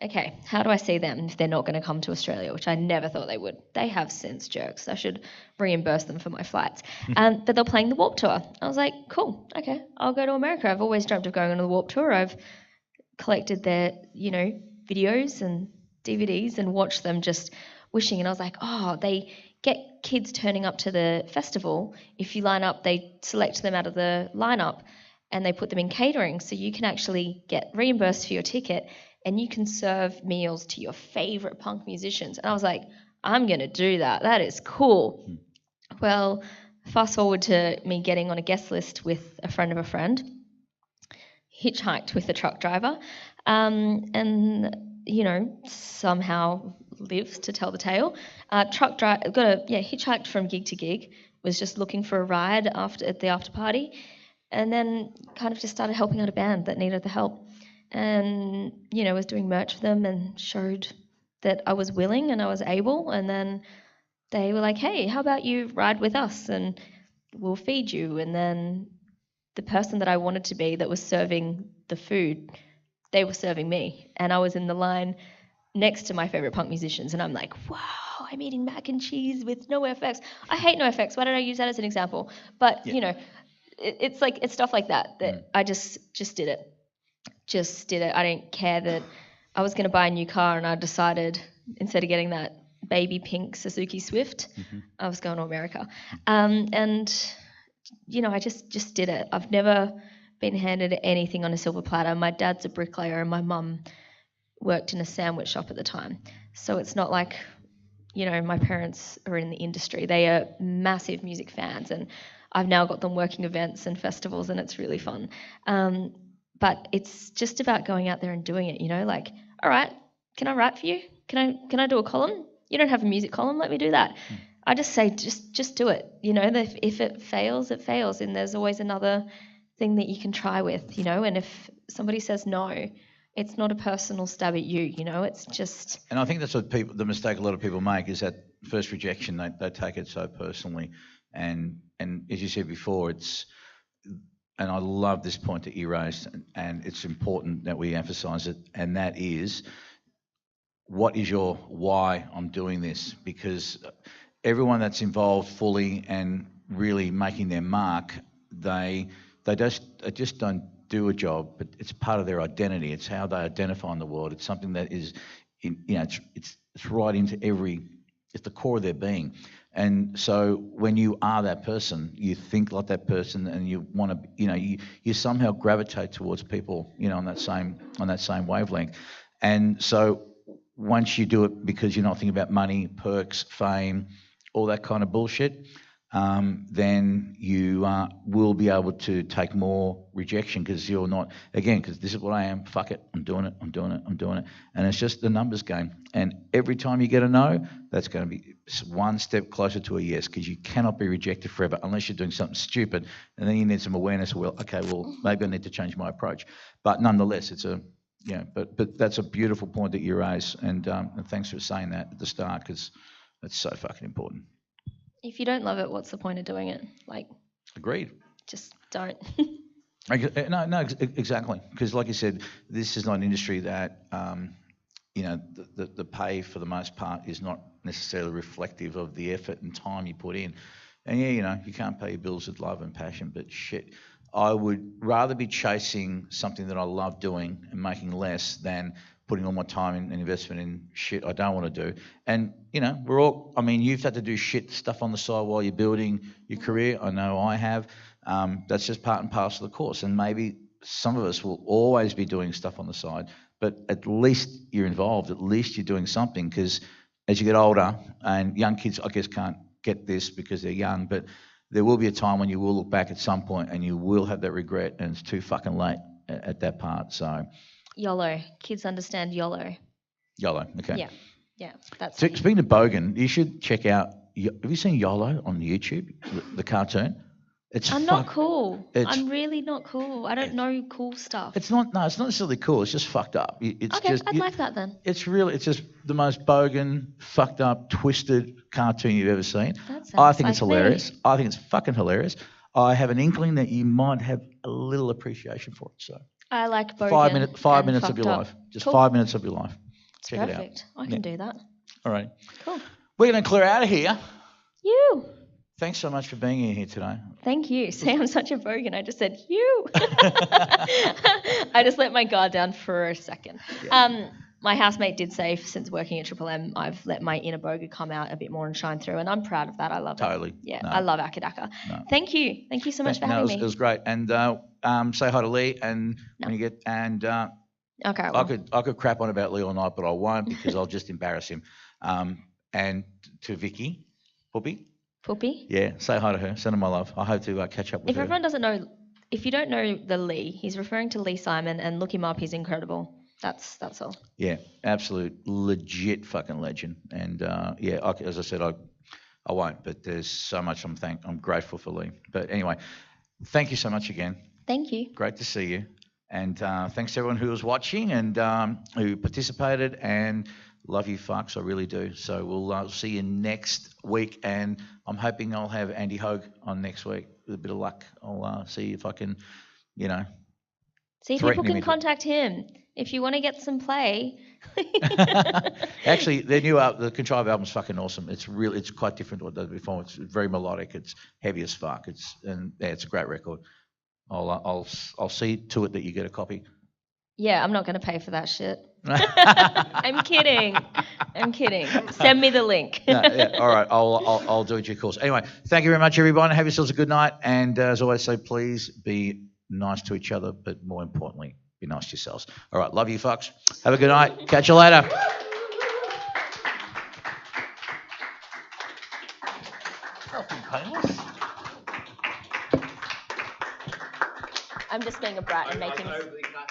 [SPEAKER 1] Okay, how do I see them if they're not going to come to Australia, which I never thought they would? They have since, jerks. I should reimburse them for my flights. But they're playing the Warped Tour. I was like, cool, okay, I'll go to America. I've always dreamt of going on the Warped Tour. I've collected their, videos and DVDs and watched them, just wishing. And I was like, they get kids turning up to the festival. If you line up, they select them out of the lineup and they put them in catering, so you can actually get reimbursed for your ticket, and you can serve meals to your favourite punk musicians. And I was like, I'm going to do that. That is cool. Well, fast forward to me getting on a guest list with a friend of a friend, hitchhiked with a truck driver, and, somehow lives to tell the tale. Hitchhiked from gig to gig, was just looking for a ride at the after party, and then kind of just started helping out a band that needed the help. And, was doing merch for them and showed that I was willing and I was able. And then they were like, hey, how about you ride with us and we'll feed you? And then the person that I wanted to be that was serving the food, they were serving me. And I was in the line next to my favourite punk musicians. And I'm like, wow, I'm eating mac and cheese with no FX. I hate no FX. Why did I use that as an example? But
[SPEAKER 3] Yeah.
[SPEAKER 1] you know, it's stuff like that I just did it. Just did it. I didn't care that I was going to buy a new car, and I decided instead of getting that baby pink Suzuki Swift, I was going to America. And you know, I just did it. I've never been handed anything on a silver platter. My dad's a bricklayer, and my mum worked in a sandwich shop at the time. So it's not like, you know, my parents are in the industry. They are massive music fans, and I've now got them working events and festivals, and it's really fun. But it's just about going out there and doing it, you know, like, all right, can I write for you? Can I do a column? You don't have a music column, let me do that. I just say, just do it. You know, if it fails, it fails, and there's always another thing that you can try with, you know, and if somebody says no, it's not a personal stab at you, you know, it's just...
[SPEAKER 3] And I think that's what the mistake a lot of people make is that first rejection, they take it so personally. And as you said before, and I love this point that you raised, and it's important that we emphasise it, and that is, what is your why I'm doing this? Because everyone that's involved fully and really making their mark, they just don't do a job, but it's part of their identity. It's how they identify in the world. It's something that is, you know, it's right into it's the core of their being. And so when you are that person, you think like that person, and you want to, you know, you somehow gravitate towards people, you know, on that same wavelength. And so once you do it because you're not thinking about money, perks, fame, all that kind of bullshit, then you will be able to take more rejection, because you're not, again, because this is what I am, fuck it, I'm doing it. And it's just the numbers game. And every time you get a no, that's going to be one step closer to a yes, because you cannot be rejected forever unless you're doing something stupid. And then you need some awareness, well, okay, well, maybe I need to change my approach. But nonetheless, it's a, yeah, but that's a beautiful point that you raise. And thanks for saying that at the start, because that's so fucking important.
[SPEAKER 1] If you don't love it, what's the point of doing it? Like,
[SPEAKER 3] agreed.
[SPEAKER 1] Just don't.
[SPEAKER 3] No, exactly. Because like you said, this is not an industry that, you know, the pay for the most part is not necessarily reflective of the effort and time you put in. And yeah, you know, you can't pay your bills with love and passion, but shit, I would rather be chasing something that I love doing and making less than putting all my time and investment in shit I don't want to do. And, you know, we're all, I mean, you've had to do shit stuff on the side while you're building your career. I know I have. That's just part and parcel of the course. And maybe some of us will always be doing stuff on the side, but at least you're involved. At least you're doing something, because as you get older, and young kids, I guess, can't get this because they're young, but there will be a time when you will look back at some point and you will have that regret, and it's too fucking late at that part. So...
[SPEAKER 1] YOLO. Kids understand YOLO.
[SPEAKER 3] YOLO, okay.
[SPEAKER 1] Yeah, that's...
[SPEAKER 3] Speaking of Bogan, you should check out, have you seen YOLO on YouTube, the cartoon?
[SPEAKER 1] I'm not cool. I'm really not cool. I don't know cool stuff.
[SPEAKER 3] It's not necessarily cool. It's just fucked up.
[SPEAKER 1] Okay, I'd like that then.
[SPEAKER 3] It's just the most Bogan, fucked up, twisted cartoon you've ever seen.
[SPEAKER 1] I
[SPEAKER 3] think it's hilarious. I think it's fucking hilarious. I have an inkling that you might have a little appreciation for it. So
[SPEAKER 1] I like Bogan.
[SPEAKER 3] 5 minutes of your life. Just cool. 5 minutes of your life. Check
[SPEAKER 1] perfect. It out. I can do that.
[SPEAKER 3] All right.
[SPEAKER 1] Cool.
[SPEAKER 3] We're going to clear out of here.
[SPEAKER 1] You. Thanks
[SPEAKER 3] so much for being here today.
[SPEAKER 1] Thank you. See, I'm such a bogan. I just said, you. I just let my guard down for a second. Yeah. My housemate did say, since working at Triple M, I've let my inner boga come out a bit more and shine through, and I'm proud of that. I love it.
[SPEAKER 3] Totally.
[SPEAKER 1] Yeah, no. I love Akadaka. No. Thank you. Thank you so much for having me.
[SPEAKER 3] It was great. And say hi to Lee, and when you get, and
[SPEAKER 1] okay,
[SPEAKER 3] well. I could crap on about Lee all night, but I won't, because I'll just embarrass him. And to Vicky, Puppy. Yeah, say hi to her. Send her my love. I hope to catch up with her.
[SPEAKER 1] If everyone doesn't know, if you don't know the Lee, he's referring to Lee Simon, and look him up. He's incredible. That's all.
[SPEAKER 3] Yeah, absolute legit fucking legend. And yeah, as I said, I won't. But there's so much I'm grateful for Lee. But anyway, thank you so much again.
[SPEAKER 1] Thank you.
[SPEAKER 3] Great to see you. And thanks to everyone who was watching and who participated. And love you fucks, I really do. So we'll see you next week, and I'm hoping I'll have Andy Hogue on next week. With a bit of luck, I'll see if I can,
[SPEAKER 1] See, people
[SPEAKER 3] threatening
[SPEAKER 1] can
[SPEAKER 3] me to-
[SPEAKER 1] contact him if you want to get some play.
[SPEAKER 3] Actually, the the Contrive album's fucking awesome. It's quite different to what they did before. It's very melodic. It's heavy as fuck. It's a great record. I'll see to it that you get a copy.
[SPEAKER 1] Yeah, I'm not going to pay for that shit. I'm kidding. Send me the link.
[SPEAKER 3] No, yeah, all right. I'll do it due course. Anyway, thank you very much, everyone. Have yourselves a good night. And as always, say please be nice to each other, but more importantly, be nice to yourselves. All right, love you, fucks. Have a good night. Catch you later. Painless.
[SPEAKER 1] I'm just being a brat and making.
[SPEAKER 4] overly cut.